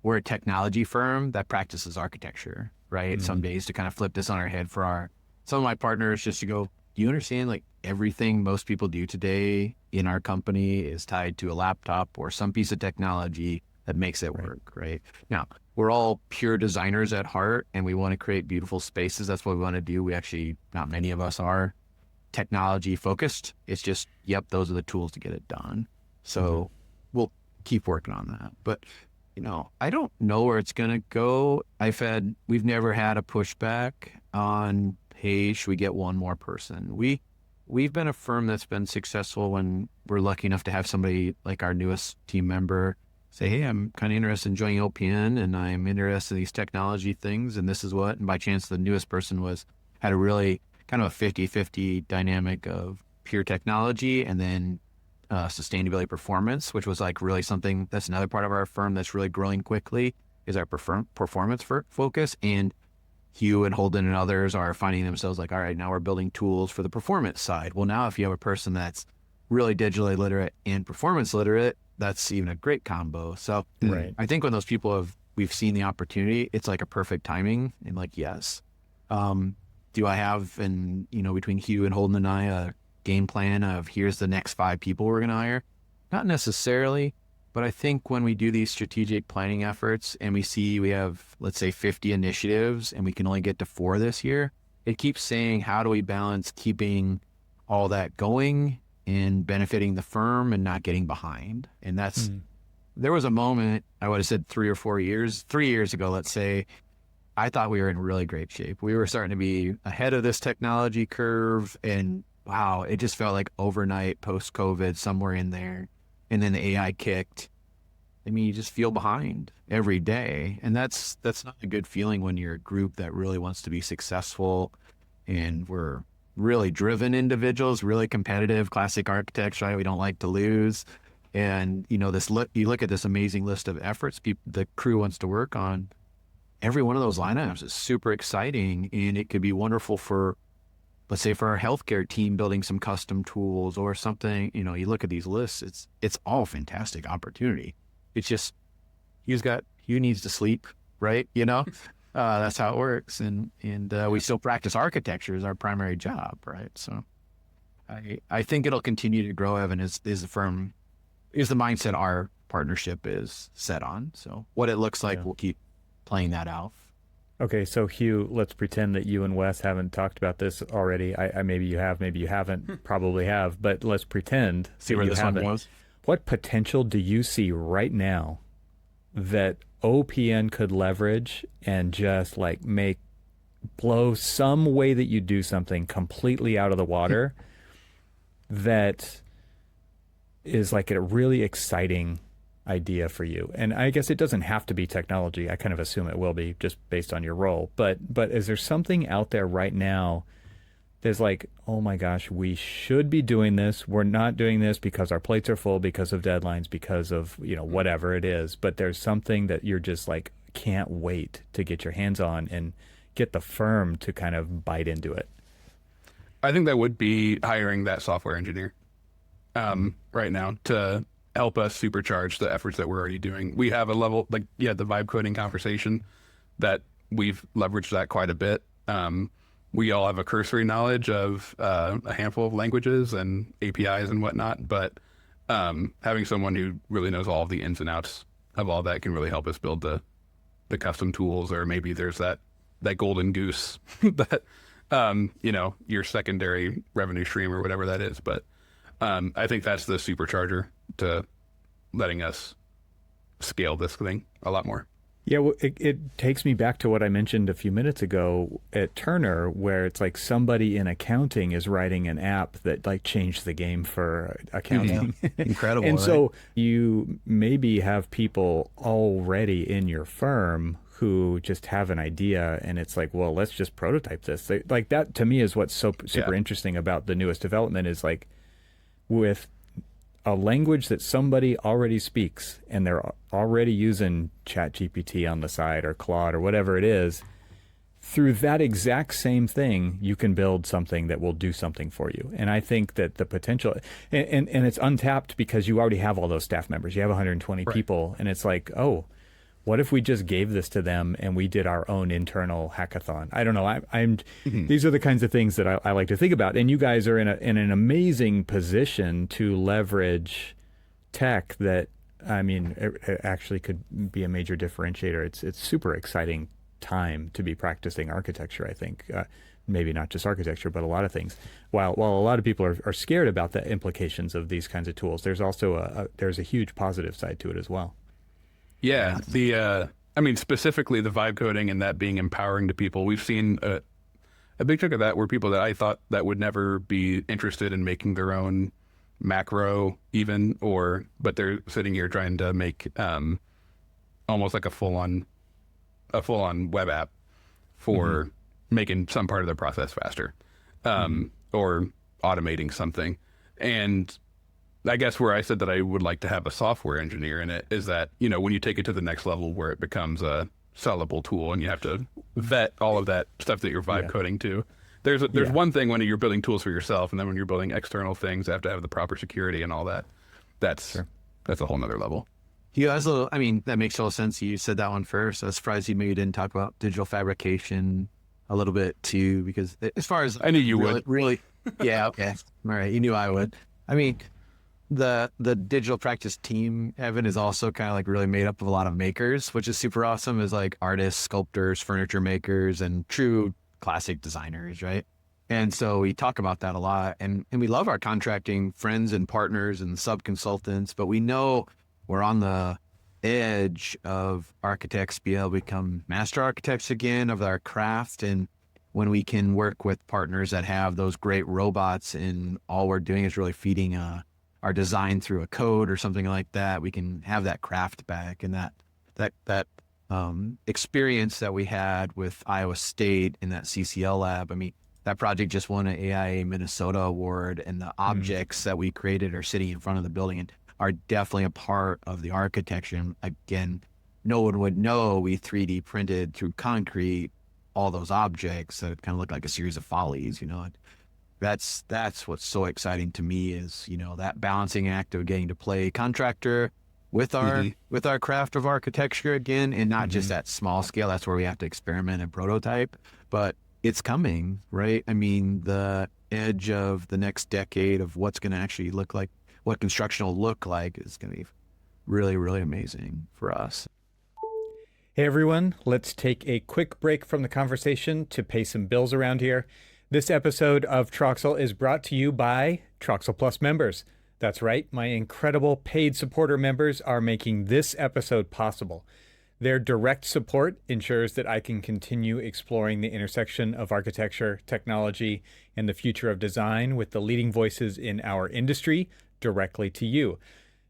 C: we're a technology firm that practices architecture, right? Mm-hmm. Some days to kind of flip this on our head for some of my partners, just to go, do you understand, like, everything most people do today in our company is tied to a laptop or some piece of technology that makes it work, right? Now, we're all pure designers at heart, and we want to create beautiful spaces. That's what we want to do. We actually, not many of us are technology focused. It's just, yep, those are the tools to get it done. So we'll keep working on that. But, I don't know where it's going to go. We've never had a pushback on, hey, should we get one more person? We've been a firm that's been successful when we're lucky enough to have somebody like our newest team member say, hey, I'm kind of interested in joining OPN and I'm interested in these technology things and this is what, and by chance the newest person had a really kind of a 50-50 dynamic of pure technology and then sustainability performance, which was like really something that's another part of our firm that's really growing quickly is our performance focus. And Hugh and Holden and others are finding themselves like, all right, now we're building tools for the performance side. Well, now if you have a person that's really digitally literate and performance literate, that's even a great combo. So I think when those people we've seen the opportunity, it's like a perfect timing and like, yes. Do I have, between Hugh and Holden and I, a game plan of here's the next 5 people we're going to hire? Not necessarily, but I think when we do these strategic planning efforts and we see we have, let's say, 50 initiatives and we can only get to 4 this year, it keeps saying, how do we balance keeping all that going and benefiting the firm and not getting behind? And there was a moment, I would have said 3 years ago, let's say, I thought we were in really great shape. We were starting to be ahead of this technology curve and wow, it just felt like overnight post-COVID somewhere in there. And then the AI kicked. I mean, you just feel behind every day. And that's not a good feeling when you're a group that really wants to be successful and we're really driven individuals, really competitive, classic architects, right? We don't like to lose. And, you look at this amazing list of efforts the crew wants to work on. Every one of those line items is super exciting and it could be wonderful for, let's say, for our healthcare team building some custom tools or something. You look at these lists, it's all fantastic opportunity. It's just, Hugh needs to sleep, right? That's how it works. And we still practice architecture as our primary job, right? So I think it'll continue to grow, Evan, is the mindset our partnership is set on. So what it looks like, we'll keep playing that out.
D: Okay, so Hugh, let's pretend that you and Wes haven't talked about this already. I maybe you have, maybe you haven't, probably have, but let's pretend.
C: See where this one goes.
D: What potential do you see right now that OPN could leverage and just like blow some way that you do something completely out of the water that is like a really exciting idea for you? And I guess it doesn't have to be technology. I kind of assume it will be just based on your role. But is there something out there right now that's like, oh my gosh, we should be doing this. We're not doing this because our plates are full, because of deadlines, because of, whatever it is. But there's something that you're just like, can't wait to get your hands on and get the firm to kind of bite into it.
B: I think that would be hiring that software engineer right now to help us supercharge the efforts that we're already doing. We have a level, the vibe coding conversation that we've leveraged that quite a bit. We all have a cursory knowledge of a handful of languages and APIs and whatnot, but having someone who really knows all of the ins and outs of all that can really help us build the custom tools, or maybe there's that golden goose that, your secondary revenue stream or whatever that is. But I think that's the supercharger to letting us scale this thing a lot more.
D: Yeah, well, it takes me back to what I mentioned a few minutes ago at Turner, where it's like somebody in accounting is writing an app that like changed the game for accounting.
C: Yeah. Incredible.
D: And
C: right?
D: so you maybe have people already in your firm who just have an idea, and it's like, well, let's just prototype this. Like that to me is what's so super interesting about the newest development is like with a language that somebody already speaks and they're already using ChatGPT on the side or Claude or whatever it is, through that exact same thing, you can build something that will do something for you. And I think that the potential, and it's untapped because you already have all those staff members. You have 120 people, and it's like, oh, what if we just gave this to them and we did our own internal hackathon? I don't know. These are the kinds of things that I like to think about. And you guys are in an amazing position to leverage tech that I mean, it actually could be a major differentiator. It's super exciting time to be practicing architecture, I think. Maybe not just architecture, but a lot of things. While a lot of people are scared about the implications of these kinds of tools, there's also there's a huge positive side to it as well.
B: Yeah, I mean, specifically the vibe coding and that being empowering to people. We've seen a big chunk of that were people that I thought that would never be interested in making their own macro even, but they're sitting here trying to make almost like a full-on web app for making some part of their process faster, or automating something. And I guess where I said that I would like to have a software engineer in it is that, when you take it to the next level where it becomes a sellable tool and you have to vet all of that stuff that you're vibe coding to. There's one thing when you're building tools for yourself, and then when you're building external things, they have to have the proper security and all that. That's a whole nother level.
C: Yeah, that makes total sense. You said that one first. I was surprised you maybe didn't talk about digital fabrication a little bit too, because as far as
B: I knew you would.
C: Really, yeah, okay, all right, you knew I would. I mean, the digital practice team, Evan, is also kind of like really made up of a lot of makers, which is super awesome. Is like artists, sculptors, furniture makers, and true classic designers, right? And so we talk about that a lot, and we love our contracting friends and partners and sub-consultants, but we know we're on the edge of architects being able to become master architects again of our craft. And when we can work with partners that have those great robots and all we're doing is really feeding our design through a code or something like that, we can have that craft back. And that experience that we had with Iowa State in that CCL lab, I mean, that project just won an AIA Minnesota award, and the objects that we created are sitting in front of the building and are definitely a part of the architecture. And again, no one would know we 3D printed through concrete all those objects that kind of look like a series of follies, That's what's so exciting to me is, that balancing act of getting to play contractor with our craft of architecture again, and not just at small scale. That's where we have to experiment and prototype, but it's coming, right? I mean, the edge of the next decade of what's going to actually look like, what construction will look like, is going to be really, really amazing for us.
D: Hey everyone, let's take a quick break from the conversation to pay some bills around here. This episode of TRXL is brought to you by TRXL Plus members. That's right, my incredible paid supporter members are making this episode possible. Their direct support ensures that I can continue exploring the intersection of architecture, technology, and the future of design with the leading voices in our industry directly to you.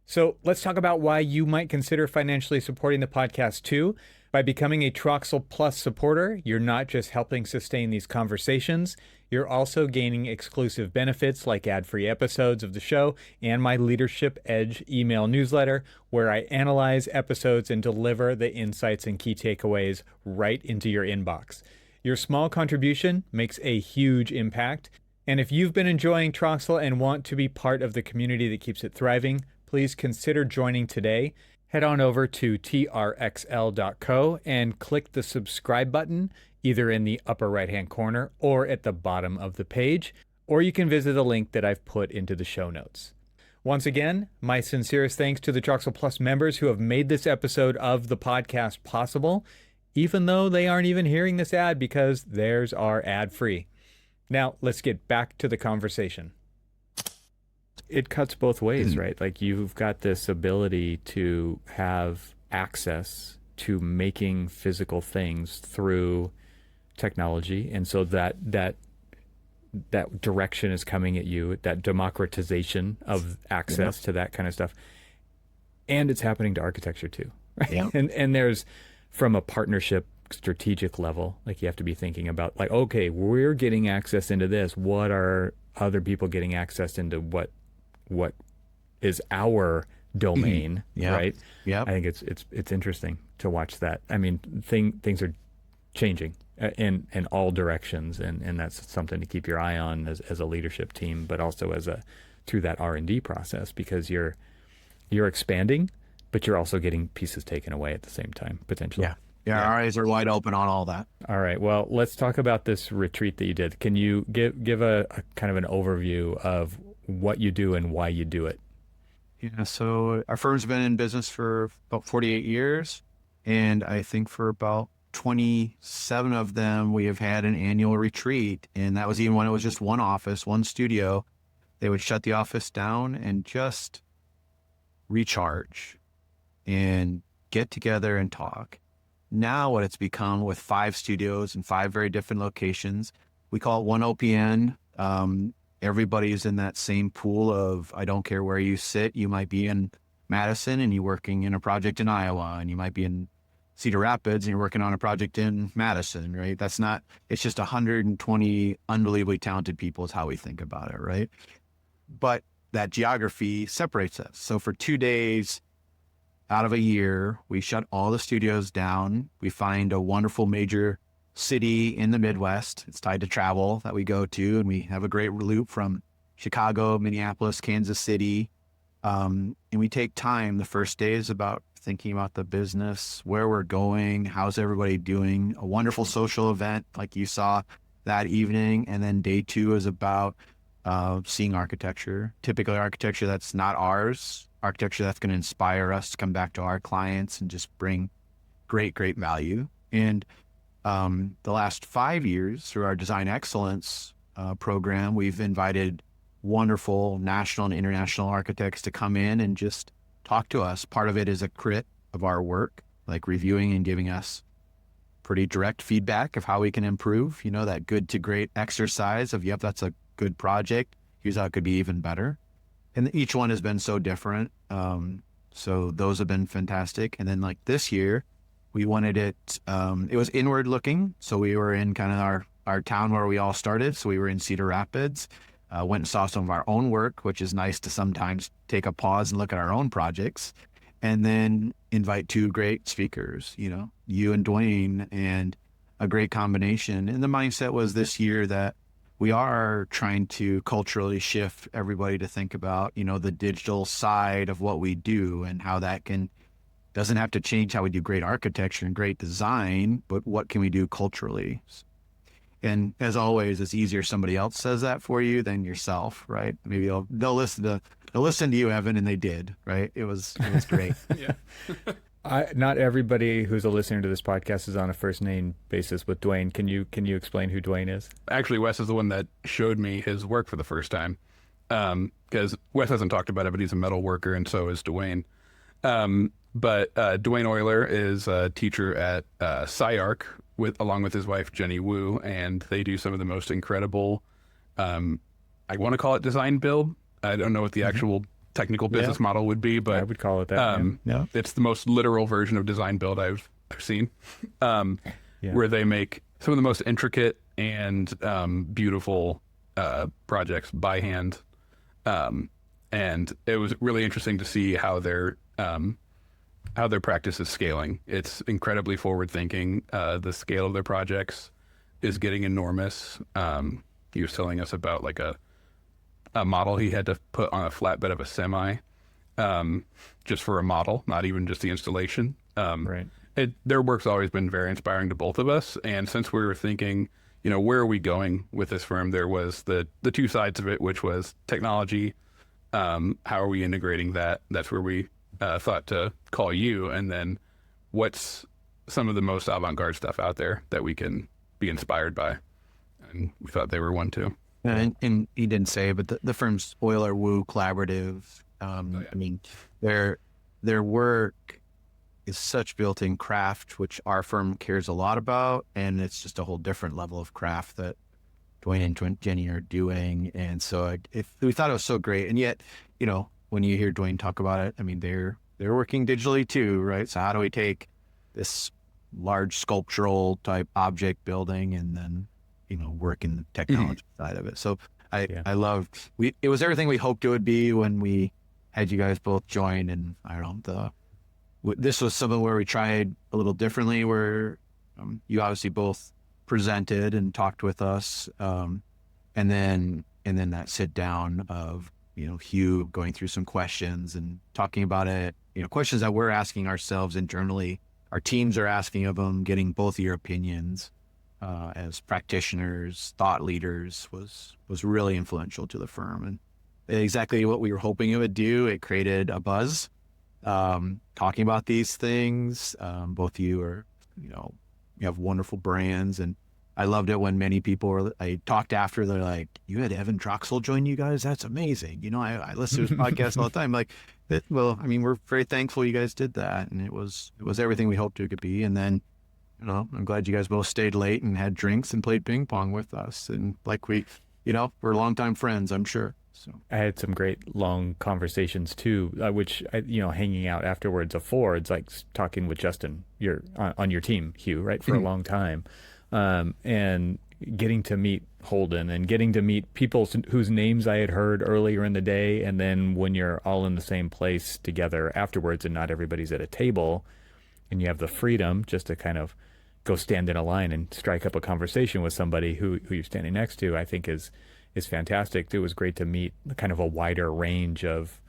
D: So let's talk about why you might consider financially supporting the podcast too. By becoming a TRXL Plus supporter, you're not just helping sustain these conversations, you're also gaining exclusive benefits like ad-free episodes of the show and my Leadership Edge email newsletter, where I analyze episodes and deliver the insights and key takeaways right into your inbox. Your small contribution makes a huge impact. And if you've been enjoying TRXL and want to be part of the community that keeps it thriving, please consider joining today. Head on over to trxl.co and click the subscribe button either in the upper right-hand corner or at the bottom of the page, or you can visit a link that I've put into the show notes. Once again, my sincerest thanks to the TRXL Plus members who have made this episode of the podcast possible, even though they aren't even hearing this ad because theirs are ad-free. Now, let's get back to the conversation. It cuts both ways, right? Like you've got this ability to have access to making physical things through technology. And so that direction is coming at you, that democratization of access to that kind of stuff. And it's happening to architecture too, right? Yeah. And there's, from a partnership strategic level, like you have to be thinking about like, okay, we're getting access into this. What are other people getting access into what is our domain, right? Yeah. I think it's interesting to watch that. I mean, things are changing in all directions, and that's something to keep your eye on as a leadership team, but also through that R&D process, because you're expanding, but you're also getting pieces taken away at the same time, potentially.
C: Yeah, our eyes are wide open on all that.
D: All right. Well, let's talk about this retreat that you did. Can you give a kind of an overview of what you do and why you do it?
C: Yeah, so our firm's been in business for about 48 years, and I think for about 27 of them, we have had an annual retreat. And that was even when it was just one office, one studio. They would shut the office down and just recharge and get together and talk. Now what it's become with 5 studios and 5 very different locations, we call it one OPN. Everybody's in that same pool of, I don't care where you sit. You might be in Madison and you're working in a project in Iowa, and you might be in Cedar Rapids and you're working on a project in Madison, right? That's not, it's just 120 unbelievably talented people is how we think about it, right? But that geography separates us. So for 2 days out of a year, we shut all the studios down. We find a wonderful major city in the Midwest. It's tied to travel that we go to, and we have a great loop from Chicago, Minneapolis, Kansas City. And we take time. The first day is about thinking about the business, where we're going, how's everybody doing, a wonderful social event like you saw that evening. And then day 2 is about seeing architecture, typically architecture that's not ours, architecture that's going to inspire us to come back to our clients and just bring great value. And the last 5 years through our design excellence program, we've invited wonderful national and international architects to come in and just talk to us. Part of it is a crit of our work, like reviewing and giving us pretty direct feedback of how we can improve, that good to great exercise of, yep, that's a good project. Here's how it could be even better. And each one has been so different. So those have been fantastic. And then like this year, we wanted it was inward looking. So we were in kind of our town where we all started. So we were in Cedar Rapids, went and saw some of our own work, which is nice to sometimes take a pause and look at our own projects, and then invite 2 great speakers, you and Dwayne, and a great combination. And the mindset was this year that we are trying to culturally shift everybody to think about, the digital side of what we do and how that doesn't have to change how we do great architecture and great design, but what can we do culturally? And as always, it's easier somebody else says that for you than yourself, right? Maybe they'll listen to you, Evan, and they did, right? It was great.
B: Yeah.
D: Not everybody who's a listener to this podcast is on a first name basis with Dwayne. Can you explain who Dwayne is?
B: Actually, Wes is the one that showed me his work for the first time. Because Wes hasn't talked about it, but he's a metal worker, and so is Dwayne. But Dwayne Euler is a teacher at SciArc along with his wife, Jenny Wu, and they do some of the most incredible, I want to call it design build. I don't know what the actual technical business model would be, but
D: I would call it that.
B: It's the most literal version of design build I've seen, where they make some of the most intricate and beautiful projects by hand. And it was really interesting to see how their practice is scaling. It's incredibly forward-thinking. The scale of their projects is getting enormous. He was telling us about like a model he had to put on a flatbed of a semi, just for a model, not even just the installation.
D: Right.
B: Their work's always been very inspiring to both of us. And since we were thinking, where are we going with this firm? There was the 2 sides of it, which was technology. How are we integrating that? That's where we thought to call you. And then what's some of the most avant-garde stuff out there that we can be inspired by? And we thought they were one too.
C: And he didn't say, but the firm's Euler Wu Collaborative. I mean, their work is such built-in craft, which our firm cares a lot about, and it's just a whole different level of craft that Dwayne and Jenny are doing. And so we thought it was so great. And yet, when you hear Dwayne talk about it, I mean, they're working digitally too, right? So how do we take this large sculptural type object building and then, work in the technology side of it? So I loved, it was everything we hoped it would be when we had you guys both join. And I don't know, this was something where we tried a little differently, where you obviously both presented and talked with us. And then that sit down of, Hugh going through some questions and talking about it, questions that we're asking ourselves internally, our teams are asking of them, getting both of your opinions as practitioners, thought leaders was really influential to the firm. And exactly what we were hoping it would do. It created a buzz, talking about these things. Both of you are, you have wonderful brands, and I loved it when many people I talked after, they're like, you had Evan Troxel join you guys? That's amazing. I listen to his podcast all the time. Like, well, I mean, we're very thankful you guys did that. And it was everything we hoped it could be. And then, I'm glad you guys both stayed late and had drinks and played ping pong with us. And like we're longtime friends, I'm sure. So
D: I had some great long conversations too, which, hanging out afterwards of Ford's, like talking with Justin, you're on your team, Hugh, right, for a long time. And getting to meet Holden and getting to meet people whose names I had heard earlier in the day. And then when you're all in the same place together afterwards and not everybody's at a table and you have the freedom just to kind of go stand in a line and strike up a conversation with somebody who you're standing next to, I think is fantastic. It was great to meet kind of a wider range of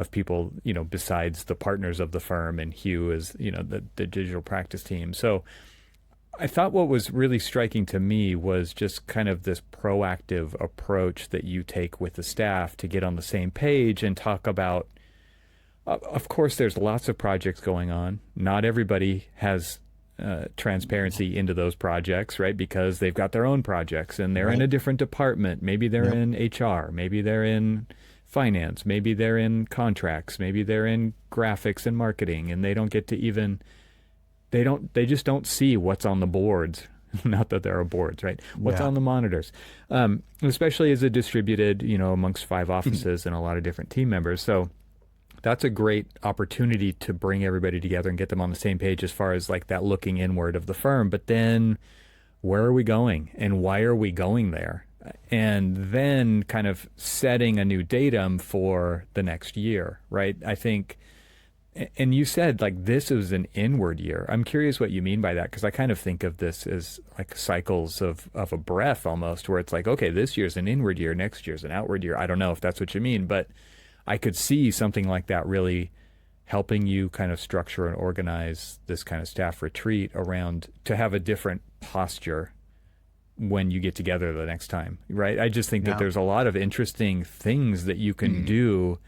D: people, besides the partners of the firm, and Hugh is, the digital practice team. So I thought what was really striking to me was just kind of this proactive approach that you take with the staff to get on the same page and talk about, of course, there's lots of projects going on. Not everybody has transparency into those projects, right? Because they've got their own projects and they're in a different department. Maybe they're in HR, maybe they're in finance, maybe they're in contracts, maybe they're in graphics and marketing, and they don't get to they just don't see what's on the boards. Not that there are boards, right? What's on the monitors, especially as a distributed, amongst 5 offices and a lot of different team members. So that's a great opportunity to bring everybody together and get them on the same page as far as like that looking inward of the firm. But then where are we going and why are we going there? And then kind of setting a new datum for the next year, right? I think, and you said like this is an inward year. I'm curious what you mean by that, because I kind of think of this as like cycles of a breath almost, where it's like, okay, this year's an inward year, next year's an outward year. I don't know if that's what you mean, but I could see something like that really helping you kind of structure and organize this kind of staff retreat around to have a different posture when you get together the next time, right? I just think that there's a lot of interesting things that you can do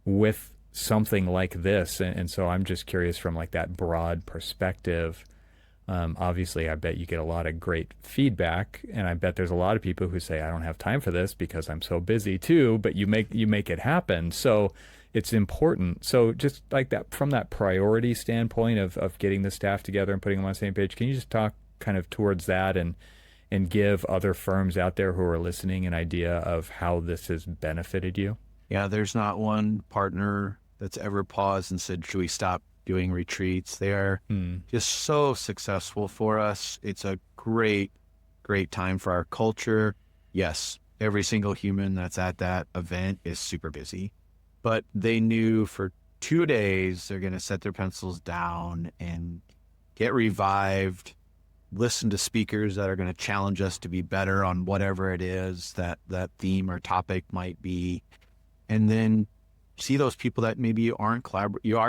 D: with something like this. And so I'm just curious from like that broad perspective. Obviously, I bet you get a lot of great feedback, and I bet there's a lot of people who say, I don't have time for this because I'm so busy too, but you make it happen. So it's important. So just like that, from that priority standpoint of getting the staff together and putting them on the same page, can you just talk kind of towards that and give other firms out there who are listening an idea of how this has benefited you?
C: Yeah, there's not one partner that's ever paused and said, should we stop doing retreats? They are just so successful for us. It's a great, great time for our culture. Yes, every single human that's at that event is super busy, but they knew for 2 days they're going to set their pencils down and get revived, listen to speakers that are going to challenge us to be better on whatever it is that theme or topic might be. And then see those people that maybe you are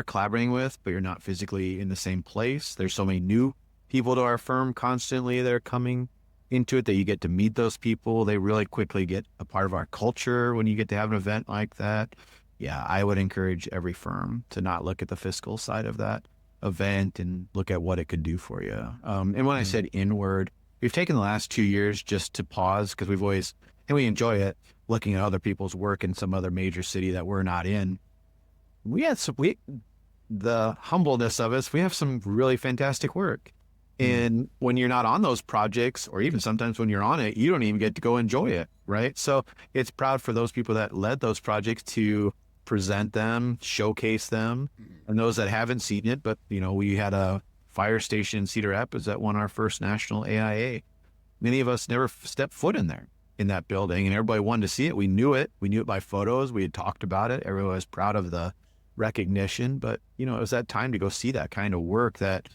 C: collaborating with, but you're not physically in the same place. There's so many new people to our firm constantly that are coming into it that you get to meet those people. They really quickly get a part of our culture when you get to have an event like that. Yeah, I would encourage every firm to not look at the fiscal side of that event and look at what it could do for you. And when I said inward, we've taken the last 2 years just to pause because we've always, and we enjoy it, looking at other people's work in some other major city that we're not in. The humbleness of us, we have some really fantastic work. And when you're not on those projects, or even sometimes when you're on it, you don't even get to go enjoy it, right? So it's proud for those people that led those projects to present them, showcase them, and those that haven't seen it. But, we had a fire station in Cedar Rapids that won our first national AIA. Many of us never stepped foot in that building, and everybody wanted to see it. We knew it by photos. We had talked about it. Everyone was proud of the recognition, but it was that time to go see that kind of work that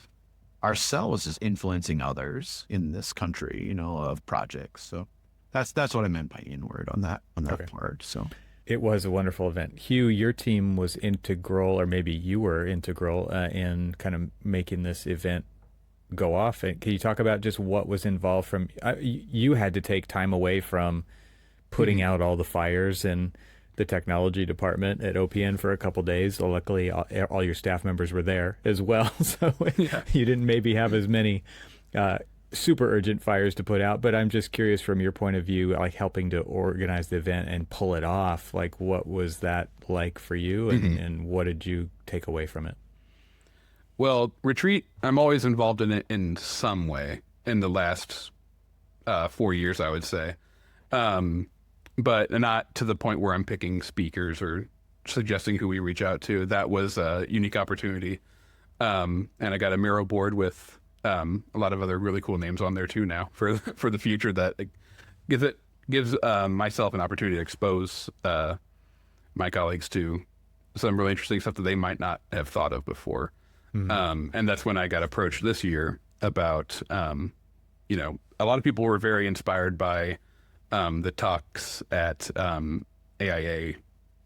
C: ourselves is influencing others in this country, of projects. So that's what I meant by inward on that part. So
D: it was a wonderful event. Hugh, your team was integral, or maybe you were integral in kind of making this event go off. And can you talk about just what was involved from, you had to take time away from putting out all the fires and the technology department at OPN for a couple days. So luckily, all your staff members were there as well, so you didn't maybe have as many super urgent fires to put out. But I'm just curious, from your point of view, like helping to organize the event and pull it off, like what was that like for you, and what did you take away from it?
B: Well, retreat, I'm always involved in it in some way in the last 4 years, I would say. But not to the point where I'm picking speakers or suggesting who we reach out to. That was a unique opportunity. And I got a Miro board with a lot of other really cool names on there too now for the future, that gives myself an opportunity to expose my colleagues to some really interesting stuff that they might not have thought of before. And that's when I got approached this year about, a lot of people were very inspired by the talks at AIA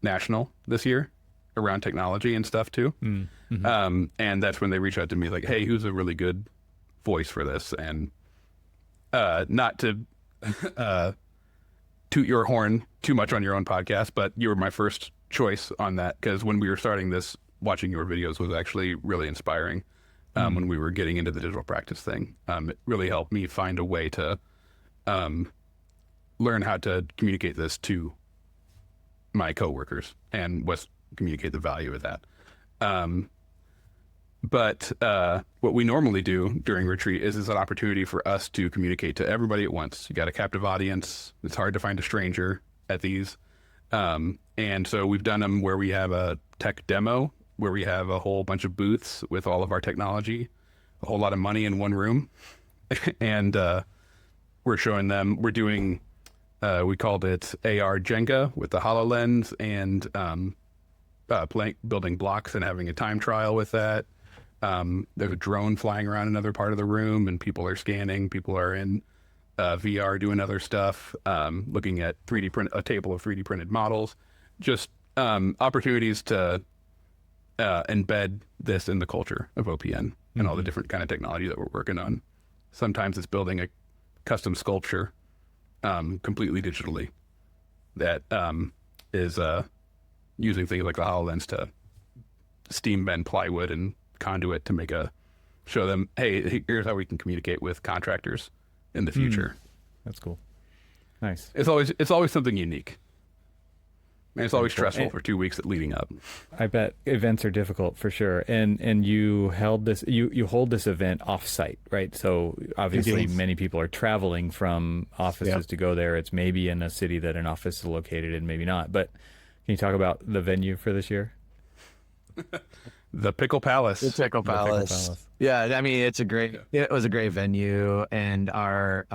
B: National this year around technology and stuff too. And that's when they reached out to me like, hey, who's a really good voice for this? And not to toot your horn too much on your own podcast, but you were my first choice on that, because when we were starting this, watching your videos was actually really inspiring. When we were getting into the digital practice thing, it really helped me find a way to learn how to communicate this to my coworkers and communicate the value of that. But what we normally do during retreat is an opportunity for us to communicate to everybody at once. You got a captive audience. It's hard to find a stranger at these. And so we've done them where we have a tech demo, where we have a whole bunch of booths with all of our technology, a whole lot of money in one room. And we're showing them, we're doing, we called it AR Jenga with the HoloLens, and building blocks and having a time trial with that. There's a drone flying around another part of the room, and people are scanning. People are in VR doing other stuff, looking at a table of 3D printed models. Just opportunities to embed this in the culture of OPN and all the different kind of technology that we're working on. Sometimes it's building a custom sculpture completely digitally that is using things like the HoloLens to steam bend plywood and conduit to show them, hey, here's how we can communicate with contractors in the future.
D: That's cool. Nice.
B: It's always something unique. And it's always stressful for 2 weeks leading up.
D: I bet events are difficult for sure. And you held this, you hold this event offsite, right? So obviously many people are traveling from offices to go there. It's maybe in a city that an office is located in, maybe not. But can you talk about the venue for this year?
B: The Pickle Palace.
C: The Pickle Palace. Yeah, I mean, it was a great venue, and our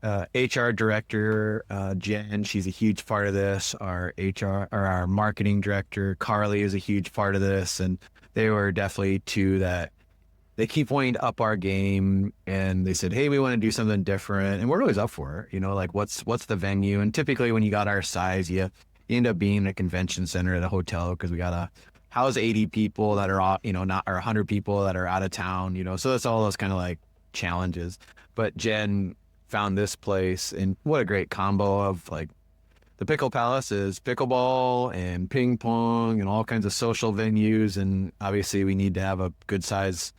C: HR director, Jen, she's a huge part of this. Our marketing director, Carly, is a huge part of this, and they were definitely two that they keep wanting to up our game, and they said, hey, we want to do something different, and we're always up for it. Like what's the venue? And typically when you got our size, you end up being in a convention center at a hotel, because we got to house 80 people that are, not, or 100 people that are out of town, so that's all those kind of like challenges. But Jen found this place, and what a great combo of like the Pickle Palace is pickleball and ping pong and all kinds of social venues, and obviously we need to have a good size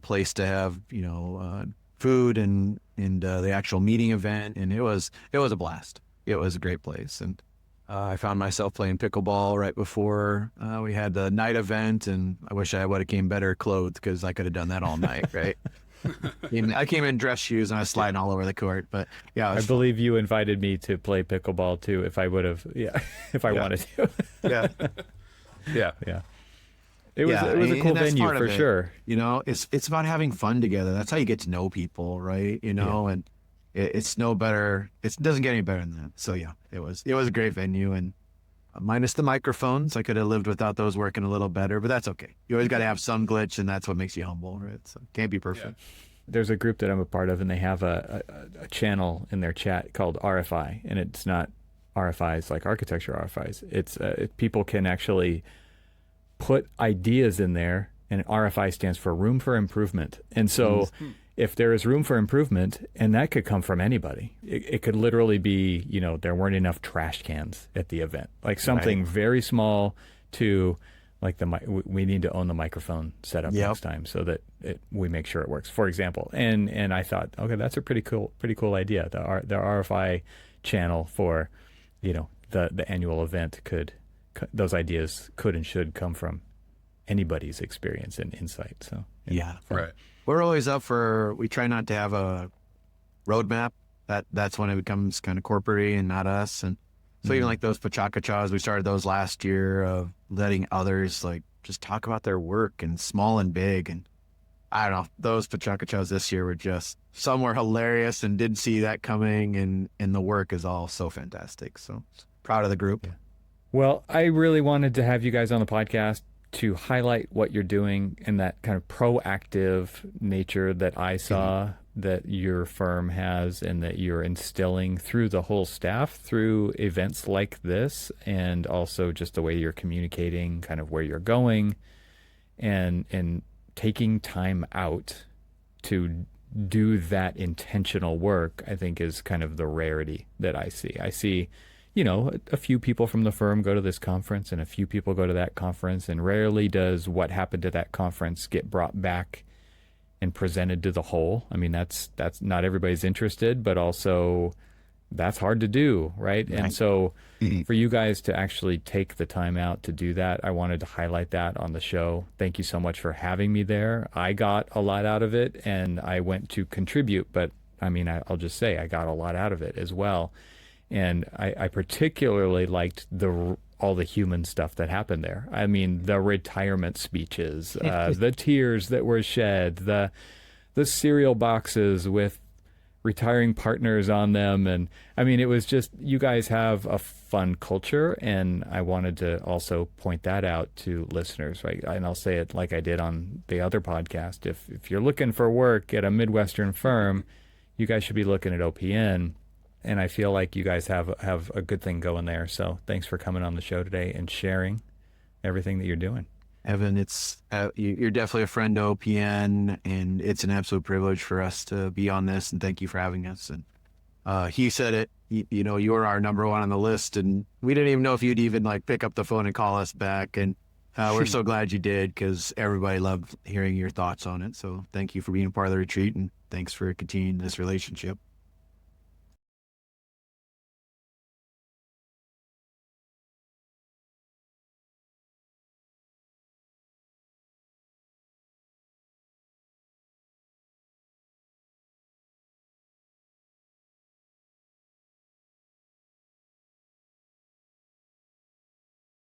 C: place to have food and the actual meeting event, and it was a blast. It was a great place, and I found myself playing pickleball right before we had the night event, and I wish I would have came better clothed, because I could have done that all night, right? I came in dress shoes and I was sliding all over the court, but yeah.
D: I believe you invited me to play pickleball too, if I would have, if I wanted to.
B: Yeah.
D: It was a cool venue for sure.
C: It's about having fun together. That's how you get to know people, right? And it's no better. It doesn't get any better than that. So yeah, it was a great venue, and minus the microphones, I could have lived without those working a little better, but that's okay. You always got to have some glitch, and that's what makes you humble, right? So can't be perfect.
D: Yeah. There's a group that I'm a part of, and they have a channel in their chat called RFI, and it's not RFIs like architecture RFIs. It's people can actually put ideas in there, and RFI stands for room for improvement. And so if there is room for improvement, and that could come from anybody, it could literally be, there weren't enough trash cans at the event, like something very small to like we need to own the microphone setup next time so that we make sure it works, for example. And I thought, okay, that's a pretty cool idea. The RFI channel for, the annual event those ideas could and should come from anybody's experience and insight. So
B: right.
C: We're always up for, we try not to have a roadmap. That's when it becomes kind of corporate and not us. And so even like those pachakachas, we started those last year of letting others like just talk about their work and small and big. And I don't know, those pachakachas this year were just, some were hilarious and didn't see that coming. And the work is all so fantastic. So proud of the group.
D: Yeah. Well, I really wanted to have you guys on the podcast to highlight what you're doing and that kind of proactive nature that I saw that your firm has and that you're instilling through the whole staff through events like this, and also just the way you're communicating kind of where you're going and taking time out to do that intentional work, I think is kind of the rarity that I see. I see a few people from the firm go to this conference and a few people go to that conference, and rarely does what happened to that conference get brought back and presented to the whole. I mean, that's not everybody's interested, but also that's hard to do, right? And so for you guys to actually take the time out to do that, I wanted to highlight that on the show. Thank you so much for having me there. I got a lot out of it and I went to contribute, but I mean, I'll just say I got a lot out of it as well. And I particularly liked all the human stuff that happened there. I mean, the retirement speeches, the tears that were shed, the cereal boxes with retiring partners on them. And I mean, it was just, you guys have a fun culture. And I wanted to also point that out to listeners, right? And I'll say it like I did on the other podcast. If you're looking for work at a Midwestern firm, you guys should be looking at OPN. And I feel like you guys have a good thing going there. So thanks for coming on the show today and sharing everything that you're doing.
C: Evan, it's you're definitely a friend to OPN, and it's an absolute privilege for us to be on this. And thank you for having us. And Hugh said it, you were our number one on the list, and we didn't even know if you'd even like pick up the phone and call us back. And we're so glad you did, because everybody loved hearing your thoughts on it. So thank you for being a part of the retreat, and thanks for continuing this relationship.